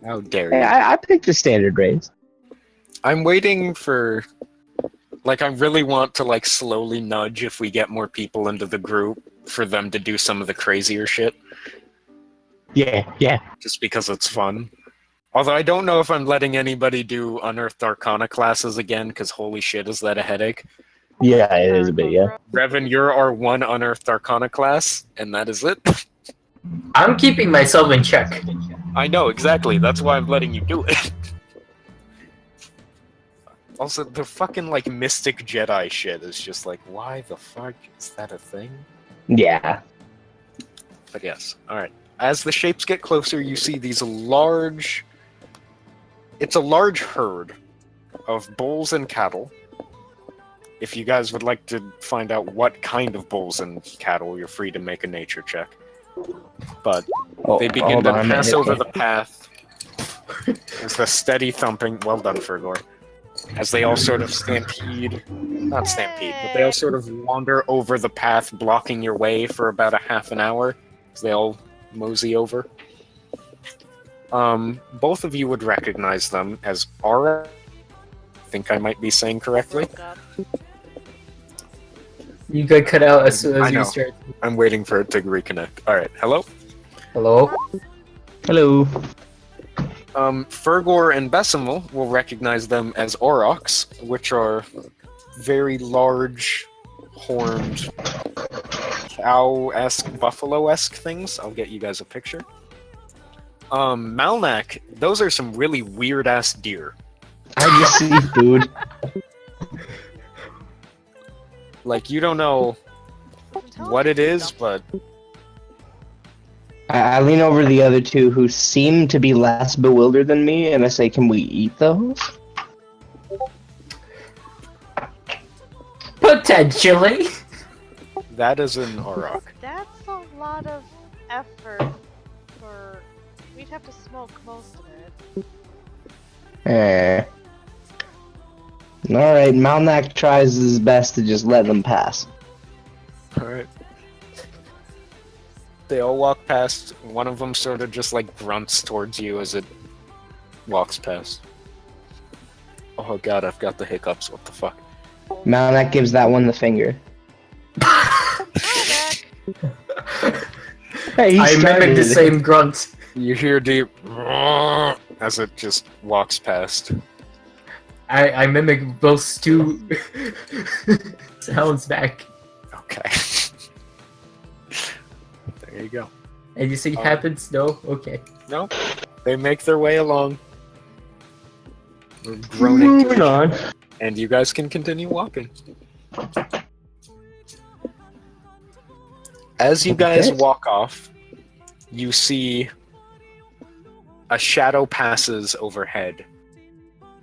[SPEAKER 1] How dare
[SPEAKER 3] Hey,
[SPEAKER 1] you?
[SPEAKER 3] I picked the standard race.
[SPEAKER 1] I'm waiting for, like, I really want to, like, slowly nudge if we get more people into the group for them to do some of the crazier shit,
[SPEAKER 3] Yeah, yeah.
[SPEAKER 1] just because it's fun. Although I don't know if I'm letting anybody do Unearthed Arcana classes again, because holy shit, is that a headache.
[SPEAKER 3] Yeah, it is a bit, yeah.
[SPEAKER 1] Revan, you're our one Unearthed Arcana class, and that is it.
[SPEAKER 4] I'm keeping myself in check.
[SPEAKER 1] I know, exactly. That's why I'm letting you do it. Also, the fucking, like, Mystic Jedi shit is just like, why the fuck is that a thing?
[SPEAKER 3] Yeah.
[SPEAKER 1] But yes, alright. As the shapes get closer, you see these large... It's a large herd of bulls and cattle. If you guys would like to find out what kind of bulls and cattle, you're free to make a nature check. But
[SPEAKER 3] Oh,
[SPEAKER 1] they begin
[SPEAKER 3] hold
[SPEAKER 1] to
[SPEAKER 3] on, I'm
[SPEAKER 1] pass
[SPEAKER 3] gonna
[SPEAKER 1] over
[SPEAKER 3] hit
[SPEAKER 1] the path. As the steady thumping... Well done, Fergor. As they all sort of stampede... Not stampede, but they all sort of wander over the path, blocking your way for about a half an hour. As they all mosey over. Both of you would recognize them as Aura. I think I might be saying correctly.
[SPEAKER 2] Broke up.
[SPEAKER 4] You got cut out as soon
[SPEAKER 1] I
[SPEAKER 4] as
[SPEAKER 1] know.
[SPEAKER 4] you start.
[SPEAKER 1] I'm waiting for it to reconnect. Alright, hello?
[SPEAKER 4] Hello?
[SPEAKER 3] Hello.
[SPEAKER 1] Fergor and Besimil will recognize them as Aurochs, which are very large, horned, cow-esque, buffalo-esque things. I'll get you guys a picture. Malnak, those are some really weird-ass deer.
[SPEAKER 3] I just see food.
[SPEAKER 1] Like, you don't know
[SPEAKER 2] Intelligence
[SPEAKER 1] what it is,
[SPEAKER 2] stuff.
[SPEAKER 1] but
[SPEAKER 3] I lean over the other two who seem to be less bewildered than me, and I say, can we eat those?
[SPEAKER 4] Potentially.
[SPEAKER 1] that is an Auroch.
[SPEAKER 2] That's a lot of effort for. We'd have to smoke most of it.
[SPEAKER 3] Alright, Malnak tries his best to just let them pass.
[SPEAKER 1] Alright. They all walk past. One of them sort of just like grunts towards you as it walks past. Oh god, I've got the hiccups. What the fuck?
[SPEAKER 3] Malnak gives that one the finger.
[SPEAKER 2] Hi,
[SPEAKER 3] Hey, he
[SPEAKER 4] I mimic the
[SPEAKER 3] started.
[SPEAKER 4] same grunt.
[SPEAKER 1] You hear deep as it just walks past.
[SPEAKER 4] I mimic those two sounds back.
[SPEAKER 1] Okay. There you go.
[SPEAKER 4] And you see
[SPEAKER 1] Oh.
[SPEAKER 4] happens? No? Okay.
[SPEAKER 1] No, they make their way along. We're groaning,
[SPEAKER 3] Moving on.
[SPEAKER 1] and you guys can continue walking. As you guys
[SPEAKER 3] Okay.
[SPEAKER 1] walk off, you see a shadow passes overhead,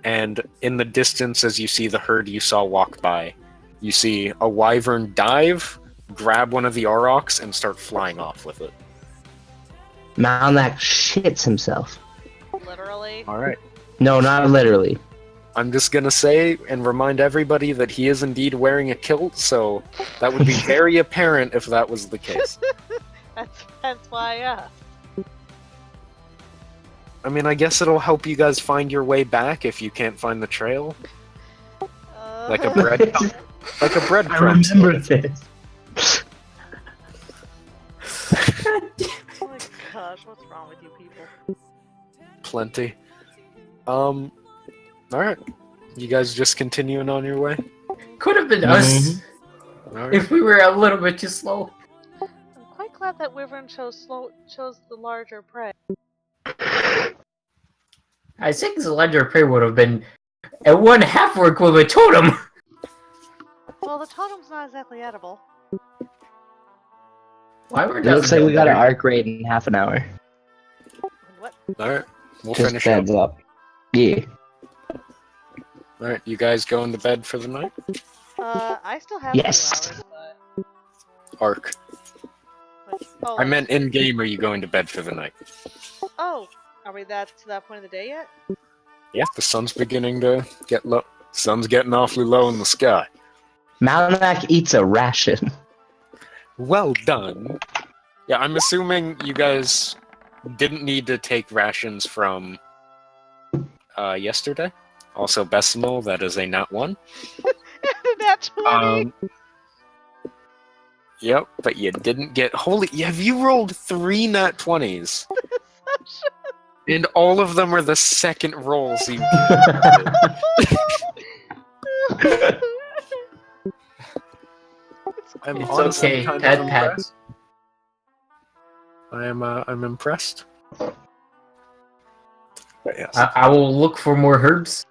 [SPEAKER 1] and in the distance, as you see the herd you saw walk by, you see a wyvern dive, grab one of the aurochs, and start flying off with it.
[SPEAKER 3] Malnak shits himself.
[SPEAKER 2] Literally.
[SPEAKER 1] All right.
[SPEAKER 3] No, not literally.
[SPEAKER 1] I'm just gonna say and remind everybody that he is indeed wearing a kilt, so that would be very apparent if that was the case.
[SPEAKER 2] That's why I asked.
[SPEAKER 1] I mean, I guess it'll help you guys find your way back if you can't find the trail. Like a bread, like a
[SPEAKER 3] I
[SPEAKER 1] breadcrumb.
[SPEAKER 3] remember this.
[SPEAKER 2] Oh my gosh, what's wrong with you people?
[SPEAKER 1] Plenty. All right. You guys just continuing on your way?
[SPEAKER 4] Could have been us
[SPEAKER 1] All right.
[SPEAKER 4] if we were a little bit too slow.
[SPEAKER 2] I'm quite glad that Wyvern chose the larger prey.
[SPEAKER 4] I think the larger prey would have been at 1/2 work with a totem.
[SPEAKER 2] Well, the totem's not exactly edible.
[SPEAKER 4] Why were
[SPEAKER 3] It looks like we got an arc raid in half an hour.
[SPEAKER 2] What?
[SPEAKER 1] All right. We'll
[SPEAKER 3] Just
[SPEAKER 1] finish up.
[SPEAKER 3] heads up. Yeah.
[SPEAKER 1] All right. You guys going to bed for the night?
[SPEAKER 2] I still have
[SPEAKER 3] Yes.
[SPEAKER 2] 2 hours, but...
[SPEAKER 1] Arc.
[SPEAKER 2] Oh,
[SPEAKER 1] I meant in game. Are you going to bed for the night?
[SPEAKER 2] Oh, are we to that point of the day yet?
[SPEAKER 1] Yeah. The sun's beginning to get low. Sun's getting awfully low in the sky.
[SPEAKER 3] Malnak eats a ration.
[SPEAKER 1] Well done. Yeah, I'm assuming you guys didn't need to take rations from yesterday. Also, Besimal, that is a nat 1.
[SPEAKER 2] Nat 20!
[SPEAKER 1] Yep, but you didn't get... Holy... Have you rolled 3 nat 20s? And all of them are the second rolls you I'm
[SPEAKER 4] It's
[SPEAKER 1] honestly
[SPEAKER 4] okay,
[SPEAKER 1] kind
[SPEAKER 4] Pat,
[SPEAKER 1] of
[SPEAKER 4] Pat.
[SPEAKER 1] impressed. I'm impressed. But yes.
[SPEAKER 4] I will look for more herbs.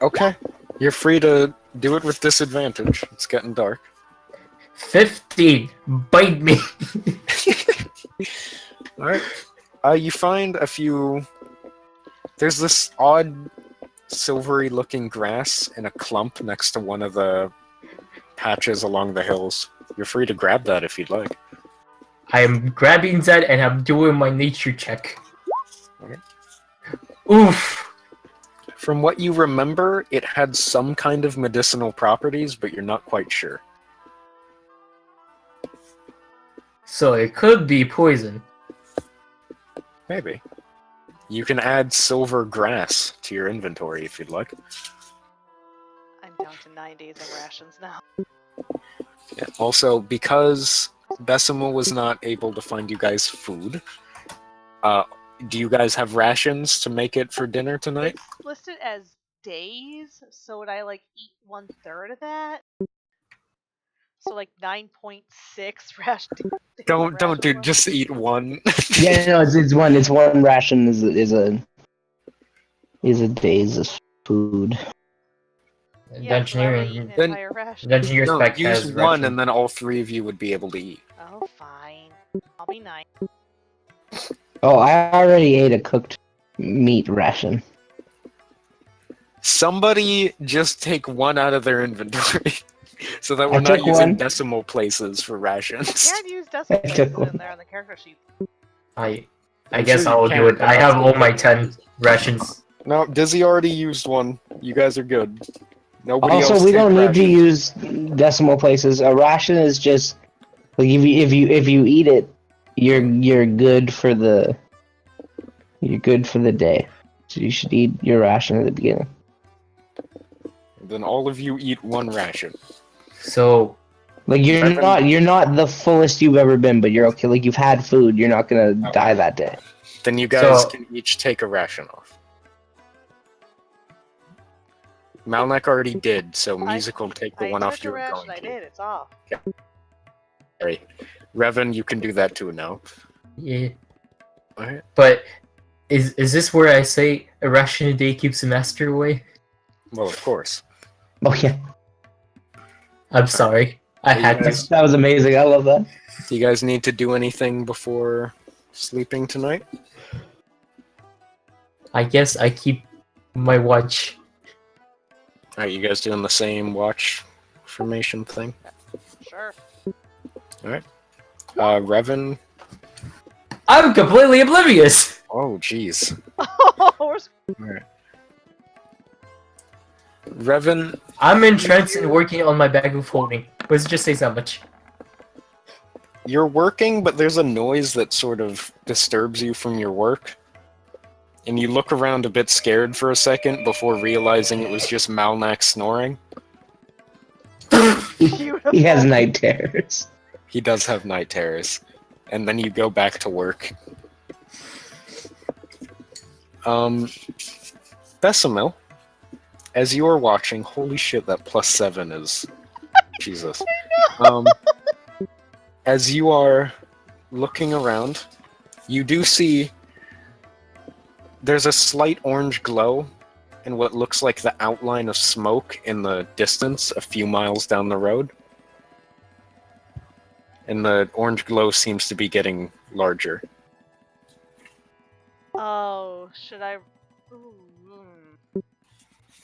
[SPEAKER 1] Okay. You're free to do it with disadvantage. It's getting dark.
[SPEAKER 4] 15. Bite me.
[SPEAKER 1] Alright. You find a few... There's this odd silvery looking grass in a clump next to one of the patches along the hills. You're free to grab that if you'd like.
[SPEAKER 4] I'm grabbing that and I'm doing my nature check.
[SPEAKER 1] Okay.
[SPEAKER 4] Oof.
[SPEAKER 1] From what you remember, it had some kind of medicinal properties, but you're not quite sure.
[SPEAKER 4] So it could be poison.
[SPEAKER 1] Maybe. You can add silver grass to your inventory if you'd like.
[SPEAKER 2] I'm down to 9 days of rations now.
[SPEAKER 1] Yeah. Also, because Besimal was not able to find you guys food, do you guys have rations to make it for dinner tonight?
[SPEAKER 2] It's listed as days, so would I like eat 1/3 of that? So like 9.6 ration.
[SPEAKER 1] Don't, dude. Just eat one.
[SPEAKER 3] Yeah, no, it's one. It's one ration is a day's of food.
[SPEAKER 2] Yeah, so I would eat
[SPEAKER 4] Dungeoneer,
[SPEAKER 2] an
[SPEAKER 1] Then-
[SPEAKER 2] entire ration.
[SPEAKER 4] Dungeoneer
[SPEAKER 1] No,
[SPEAKER 4] spec
[SPEAKER 1] use
[SPEAKER 4] has
[SPEAKER 1] one,
[SPEAKER 4] ration.
[SPEAKER 1] and then all 3 of you would be able to eat.
[SPEAKER 2] Oh, fine. I'll be nice.
[SPEAKER 3] Oh, I already ate a cooked meat ration.
[SPEAKER 1] Somebody just take one out of their inventory, so that we're
[SPEAKER 3] I
[SPEAKER 1] not
[SPEAKER 3] took
[SPEAKER 1] using
[SPEAKER 3] one.
[SPEAKER 1] decimal places for rations.
[SPEAKER 2] Can't use decimal
[SPEAKER 3] I took
[SPEAKER 2] places
[SPEAKER 3] one.
[SPEAKER 2] in there on the character sheet.
[SPEAKER 4] I
[SPEAKER 1] I'm
[SPEAKER 4] guess
[SPEAKER 1] sure you
[SPEAKER 4] I'll
[SPEAKER 1] can,
[SPEAKER 4] do it.
[SPEAKER 1] but
[SPEAKER 4] I have
[SPEAKER 1] that's
[SPEAKER 4] all
[SPEAKER 1] the
[SPEAKER 4] my
[SPEAKER 1] thing.
[SPEAKER 4] 10 rations.
[SPEAKER 1] No, Dizzy already used one. You guys are good. Nobody else
[SPEAKER 3] Also, we
[SPEAKER 1] take
[SPEAKER 3] don't need to
[SPEAKER 1] rations.
[SPEAKER 3] use decimal places. A ration is just like if you eat it, you're good for the day. So you should eat your ration at the beginning.
[SPEAKER 1] Then all of you eat one ration.
[SPEAKER 4] So,
[SPEAKER 3] Like you're not the fullest you've ever been, but you're okay. Like you've had food, you're not gonna die that day.
[SPEAKER 1] Then you guys
[SPEAKER 4] So-
[SPEAKER 1] can each take a ration off. Malnek already did, so Music will take the
[SPEAKER 2] I
[SPEAKER 1] one off
[SPEAKER 2] took
[SPEAKER 1] you
[SPEAKER 2] a
[SPEAKER 1] were
[SPEAKER 2] ration,
[SPEAKER 1] going
[SPEAKER 2] I
[SPEAKER 1] to.
[SPEAKER 2] did, it's off.
[SPEAKER 1] Sorry. Revan, you can do that too now.
[SPEAKER 4] yeah.
[SPEAKER 1] Alright.
[SPEAKER 4] But is this where I say a ration a day keeps the master away?
[SPEAKER 1] Well, of course.
[SPEAKER 3] Oh yeah,
[SPEAKER 4] I'm sorry. I had to.
[SPEAKER 3] that was amazing. I love that.
[SPEAKER 1] Do you guys need to do anything before Sleeping tonight?
[SPEAKER 4] I guess I keep my watch.
[SPEAKER 1] Alright, you guys doing the same watch formation thing?
[SPEAKER 2] Sure.
[SPEAKER 1] Revan.
[SPEAKER 4] I'm completely oblivious!
[SPEAKER 1] Oh, jeez.
[SPEAKER 2] We're
[SPEAKER 1] Alright. Revan,
[SPEAKER 4] I'm entranced and working on my bag of holding. Let's just say so much.
[SPEAKER 1] you're working, but there's a noise that sort of disturbs you from your work. And you look around a bit scared for a second before realizing it was just Malnak snoring.
[SPEAKER 2] beautiful.
[SPEAKER 3] He has night terrors.
[SPEAKER 1] He does have night terrors. And then you go back to work. Bessamil, as you are watching, holy shit, that +7 is... Jesus. As you are looking around, you do see there's a slight orange glow and what looks like the outline of smoke in the distance a few miles down the road. And the orange glow seems to be getting larger.
[SPEAKER 2] Oh, should I? Ooh,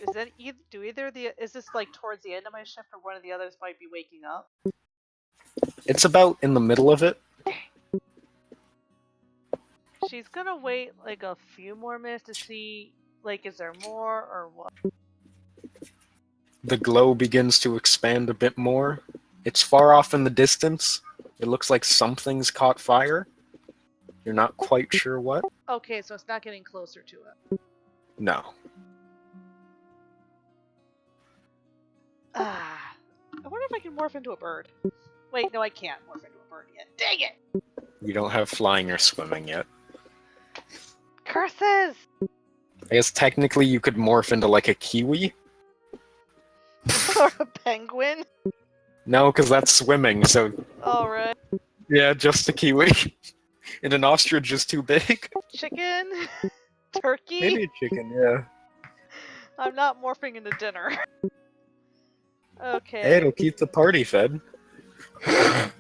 [SPEAKER 2] Is that do either of the? Is this like towards the end of my shift, or one of the others might be waking up?
[SPEAKER 1] It's about in the middle of it.
[SPEAKER 2] She's gonna wait like a few more minutes to see, like, is there more or what?
[SPEAKER 1] The glow begins to expand a bit more. It's far off in the distance. It looks like something's caught fire. You're not quite sure what.
[SPEAKER 2] Okay, so it's not getting closer to it.
[SPEAKER 1] No.
[SPEAKER 2] Ah, I wonder if I can morph into a bird. Wait, no, I can't morph into a bird yet. Dang it!
[SPEAKER 1] You don't have flying or swimming yet.
[SPEAKER 2] Curses!
[SPEAKER 1] I guess technically you could morph into like a kiwi.
[SPEAKER 2] Or a penguin?
[SPEAKER 1] No, because that's swimming, so
[SPEAKER 2] Alright.
[SPEAKER 1] yeah, just a kiwi. And an ostrich is too big.
[SPEAKER 2] Chicken? Turkey?
[SPEAKER 1] Maybe a chicken, yeah.
[SPEAKER 2] I'm not morphing into dinner. Okay.
[SPEAKER 1] Hey, it'll keep the party fed.
[SPEAKER 2] They're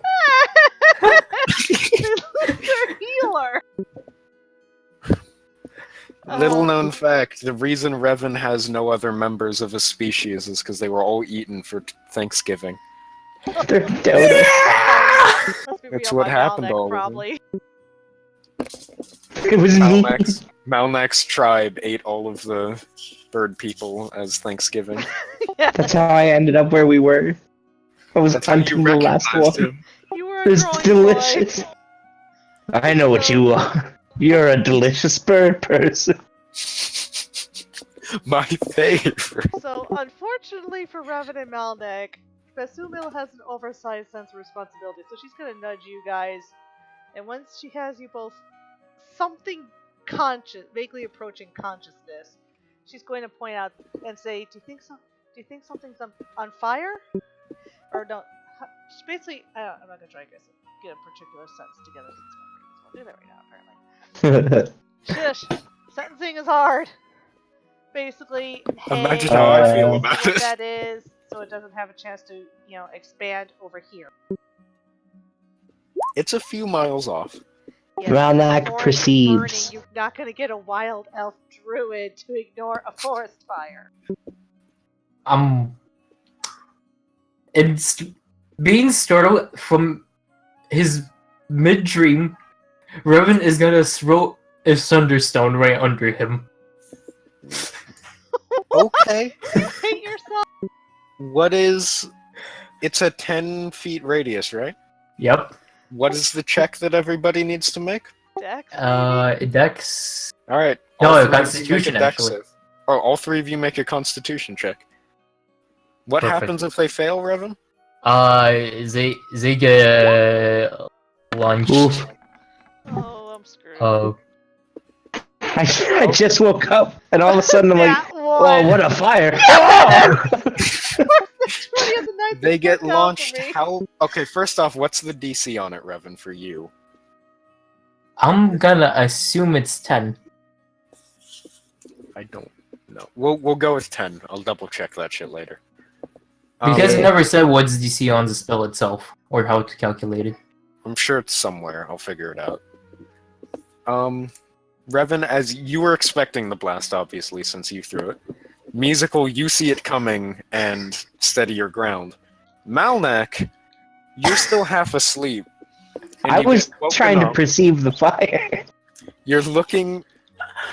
[SPEAKER 2] healer.
[SPEAKER 1] Little known fact, the reason Revan has no other members of his species is because they were all eaten for Thanksgiving.
[SPEAKER 3] They're dodo.
[SPEAKER 2] Let's be
[SPEAKER 1] That's
[SPEAKER 2] real,
[SPEAKER 1] what
[SPEAKER 2] my
[SPEAKER 1] happened
[SPEAKER 2] Malnek
[SPEAKER 1] to all of them.
[SPEAKER 2] probably.
[SPEAKER 3] It was me.
[SPEAKER 1] Malnak's tribe ate all of the bird people as Thanksgiving.
[SPEAKER 2] Yeah,
[SPEAKER 3] That's how I ended up where we were. I was
[SPEAKER 1] That's how you
[SPEAKER 3] hunting the last
[SPEAKER 1] recognized
[SPEAKER 3] one.
[SPEAKER 1] him.
[SPEAKER 2] you were a
[SPEAKER 3] It was
[SPEAKER 2] growing
[SPEAKER 3] delicious.
[SPEAKER 2] boy.
[SPEAKER 3] I know what you are. You're a delicious bird person.
[SPEAKER 1] My favorite.
[SPEAKER 2] So, unfortunately for Revan and Malnek, Besumil has an oversized sense of responsibility, so she's gonna nudge you guys, and once she has you both something conscious, vaguely approaching consciousness, she's going to point out and say, "Do you think something's on fire?" Or don't. Basically, I'm not gonna try to get a particular sentence together since I'll do that right now. Apparently, shush. Sentencing is hard. Basically, hey,
[SPEAKER 1] Imagine how I feel
[SPEAKER 3] Uh,
[SPEAKER 1] about
[SPEAKER 2] what
[SPEAKER 1] it.
[SPEAKER 2] that is, so it doesn't have a chance to, expand over here.
[SPEAKER 1] It's a few miles off.
[SPEAKER 2] Yes,
[SPEAKER 3] Malnak
[SPEAKER 2] the forest is
[SPEAKER 3] proceeds.
[SPEAKER 2] burning. You're not gonna get a wild elf druid to ignore a forest fire.
[SPEAKER 4] It's being startled from his mid-dream. Revan is gonna throw a thunderstone right under him.
[SPEAKER 1] Okay.
[SPEAKER 2] Hate yourself.
[SPEAKER 1] What is... It's a 10 feet radius, right?
[SPEAKER 4] Yep.
[SPEAKER 1] What is the check that everybody needs to make?
[SPEAKER 2] Dex. maybe?
[SPEAKER 4] Dex.
[SPEAKER 1] Alright.
[SPEAKER 4] No,
[SPEAKER 1] all three of you
[SPEAKER 4] Constitution,
[SPEAKER 1] make a dex
[SPEAKER 4] actually.
[SPEAKER 1] save. Oh, all three of you make a constitution check. What
[SPEAKER 4] Perfect.
[SPEAKER 1] happens if they fail, Revan?
[SPEAKER 4] They get launched.
[SPEAKER 3] Oof.
[SPEAKER 2] Oh, I'm screwed.
[SPEAKER 3] I just woke up and all of a sudden I'm like,
[SPEAKER 2] That
[SPEAKER 3] oh,
[SPEAKER 2] one.
[SPEAKER 3] what a fire!
[SPEAKER 2] Really is a nice
[SPEAKER 1] They get
[SPEAKER 2] workout for
[SPEAKER 1] launched
[SPEAKER 2] me.
[SPEAKER 1] how... Okay, first off, what's the DC on it, Revan, for you?
[SPEAKER 4] I'm gonna assume it's 10.
[SPEAKER 1] I don't know. We'll go with 10. I'll double check that shit later.
[SPEAKER 4] Because it
[SPEAKER 3] yeah.
[SPEAKER 4] never said what's DC on the spell itself, or how to calculate it.
[SPEAKER 1] I'm sure it's somewhere. I'll figure it out. Revan, as you were expecting the blast, obviously, since you threw it. Musical, you see it coming and steady your ground. Malnak, you're still half asleep. and
[SPEAKER 3] I
[SPEAKER 1] you
[SPEAKER 3] was
[SPEAKER 1] get woken
[SPEAKER 3] trying to
[SPEAKER 1] up.
[SPEAKER 3] perceive the fire.
[SPEAKER 1] You're looking,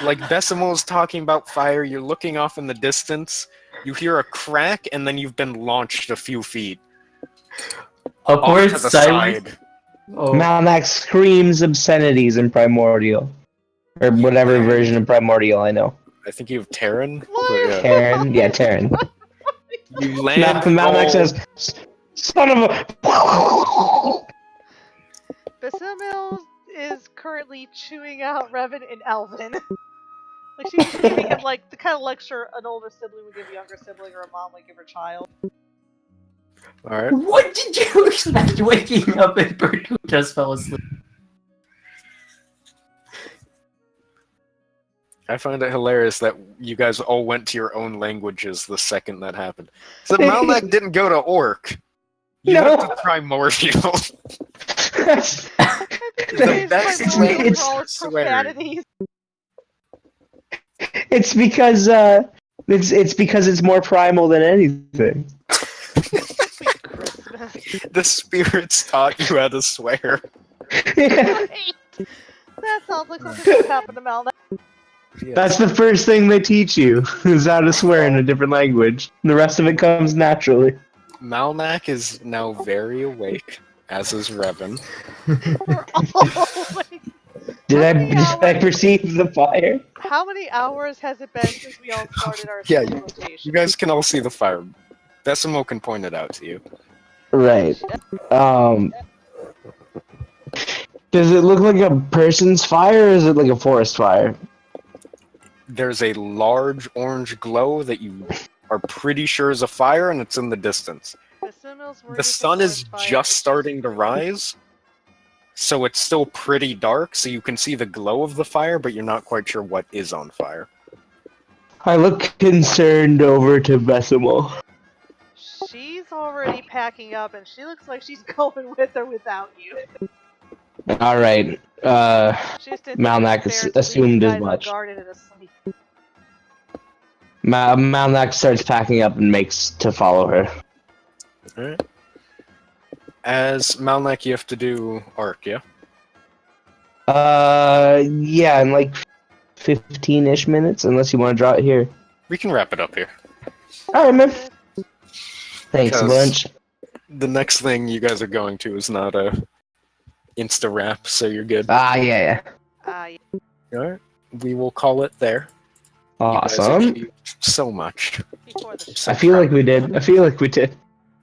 [SPEAKER 1] like Decimal's talking about fire, you're looking off in the distance, you hear a crack, and then you've been launched a few feet. Off
[SPEAKER 4] Upwards,
[SPEAKER 1] to the
[SPEAKER 4] sideways.
[SPEAKER 1] side.
[SPEAKER 4] Oh.
[SPEAKER 3] Malnak screams obscenities in Primordial. Or
[SPEAKER 1] You
[SPEAKER 3] whatever
[SPEAKER 1] land-
[SPEAKER 3] version of Primordial I know.
[SPEAKER 1] I think you have Terran.
[SPEAKER 2] Why
[SPEAKER 1] but
[SPEAKER 2] are
[SPEAKER 1] yeah.
[SPEAKER 3] Terran? Yeah, Terran.
[SPEAKER 1] You land.
[SPEAKER 3] Malnak
[SPEAKER 1] roll-
[SPEAKER 3] says, son of a...
[SPEAKER 2] Basimil is currently chewing out Revan and Elvin. Like she's giving him like the kind of lecture an older sibling would give a younger sibling or a mom would give her child.
[SPEAKER 1] All right.
[SPEAKER 4] What did you expect waking up and Bert just fell asleep?
[SPEAKER 1] I find it hilarious that you guys all went to your own languages the second that happened. So Malnak didn't go to Orc. You
[SPEAKER 3] No.
[SPEAKER 1] went to Primordial.
[SPEAKER 2] I think
[SPEAKER 1] The
[SPEAKER 2] he
[SPEAKER 1] best
[SPEAKER 2] is
[SPEAKER 1] way
[SPEAKER 2] primordial
[SPEAKER 3] to
[SPEAKER 2] for all his
[SPEAKER 1] swear.
[SPEAKER 2] profanities.
[SPEAKER 3] It's because it's because it's more primal than anything.
[SPEAKER 2] Sweet Christmas.
[SPEAKER 1] The spirits taught you how to swear.
[SPEAKER 2] Right. That sounds like something that would happen to Malnak.
[SPEAKER 3] That's the first thing they teach you, is how to swear in a different language. The rest of it comes naturally.
[SPEAKER 1] Malnak is now very awake, as is Revan.
[SPEAKER 2] We're all like,
[SPEAKER 3] Did
[SPEAKER 2] How
[SPEAKER 3] I
[SPEAKER 2] many
[SPEAKER 3] did I
[SPEAKER 2] hours?
[SPEAKER 3] perceive the fire?
[SPEAKER 2] how many hours has it been since we all started our
[SPEAKER 1] Yeah,
[SPEAKER 2] sleep
[SPEAKER 1] You
[SPEAKER 2] rotation?
[SPEAKER 1] guys can all see the fire. Decimal can point it out to you.
[SPEAKER 3] Right. Does it look like a person's fire, or is it like a forest fire?
[SPEAKER 1] There's a large orange glow that you are pretty sure is a fire, and it's in the distance.
[SPEAKER 2] Basimil's worried
[SPEAKER 1] The
[SPEAKER 2] it's a
[SPEAKER 1] sun is
[SPEAKER 2] forest fire.
[SPEAKER 1] just starting to rise, so it's still pretty dark, so you can see the glow of the fire, but you're not quite sure what is on fire.
[SPEAKER 3] I look concerned over to Besimal.
[SPEAKER 2] She's already packing up, and she looks like she's going with or without you.
[SPEAKER 3] Alright,
[SPEAKER 2] She just didn't
[SPEAKER 3] Malnak
[SPEAKER 2] think it was fair to leave
[SPEAKER 3] assumed
[SPEAKER 2] you
[SPEAKER 3] as
[SPEAKER 2] guys
[SPEAKER 3] much.
[SPEAKER 2] unguarded and asleep.
[SPEAKER 3] Malnak starts packing up and makes to follow her.
[SPEAKER 1] Alright. As Malnak, you have to do Arc, yeah?
[SPEAKER 3] Yeah, in like 15-ish minutes, unless you want to draw it here.
[SPEAKER 1] We can wrap it up here.
[SPEAKER 3] Alright, man. Thanks a
[SPEAKER 1] Because-
[SPEAKER 3] bunch.
[SPEAKER 1] The next thing you guys are going to is not a insta wrap, so you're good.
[SPEAKER 3] Ah, yeah.
[SPEAKER 2] Yeah.
[SPEAKER 1] Alright. We will call it there. You guys
[SPEAKER 3] Awesome.
[SPEAKER 1] achieved so much.
[SPEAKER 2] Before the
[SPEAKER 1] So
[SPEAKER 3] I feel like we did. I feel like we did.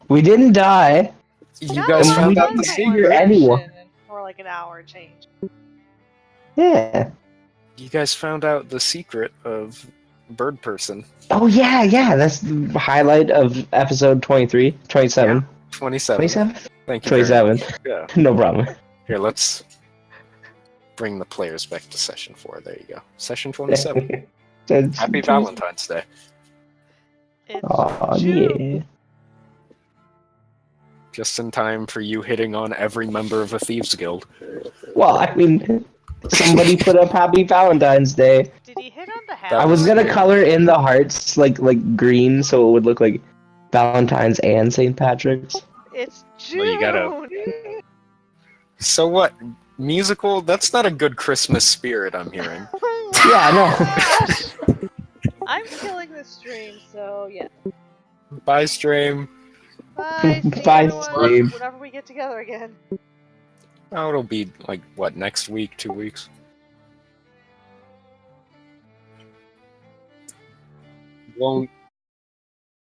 [SPEAKER 3] We didn't die.
[SPEAKER 1] You
[SPEAKER 2] No,
[SPEAKER 1] guys
[SPEAKER 3] we
[SPEAKER 1] found out
[SPEAKER 3] didn't
[SPEAKER 1] the
[SPEAKER 3] figure
[SPEAKER 1] secret.
[SPEAKER 3] anyone.
[SPEAKER 2] For like an hour and change.
[SPEAKER 3] Yeah.
[SPEAKER 1] You guys found out the secret of Bird Person.
[SPEAKER 3] Oh, yeah. That's the highlight of episode 23. 27.
[SPEAKER 1] 27.
[SPEAKER 3] 27?
[SPEAKER 1] Thank you. very
[SPEAKER 3] 27.
[SPEAKER 1] much. Yeah.
[SPEAKER 3] No problem.
[SPEAKER 1] Here, let's bring the players back to session 4. There you go. Session 27. Happy Valentine's Day.
[SPEAKER 2] It's
[SPEAKER 3] Oh,
[SPEAKER 2] June.
[SPEAKER 3] yeah.
[SPEAKER 1] Just in time for you hitting on every member of a Thieves Guild.
[SPEAKER 3] Well, I mean, somebody put up Happy Valentine's Day.
[SPEAKER 2] Did he hit on the hat?
[SPEAKER 3] I was gonna color in the hearts like green, so it would look like Valentine's and St. Patrick's.
[SPEAKER 2] It's June.
[SPEAKER 1] Well, you gotta- So what? Musical? That's not a good Christmas spirit, I'm hearing.
[SPEAKER 3] Yeah, no.
[SPEAKER 2] I'm killing this stream, so yeah.
[SPEAKER 1] Bye, stream.
[SPEAKER 2] Bye. See
[SPEAKER 3] Bye,
[SPEAKER 2] everyone
[SPEAKER 3] stream.
[SPEAKER 2] Whenever we get together again.
[SPEAKER 1] Oh, it'll be like, what, next week, 2 weeks? Won't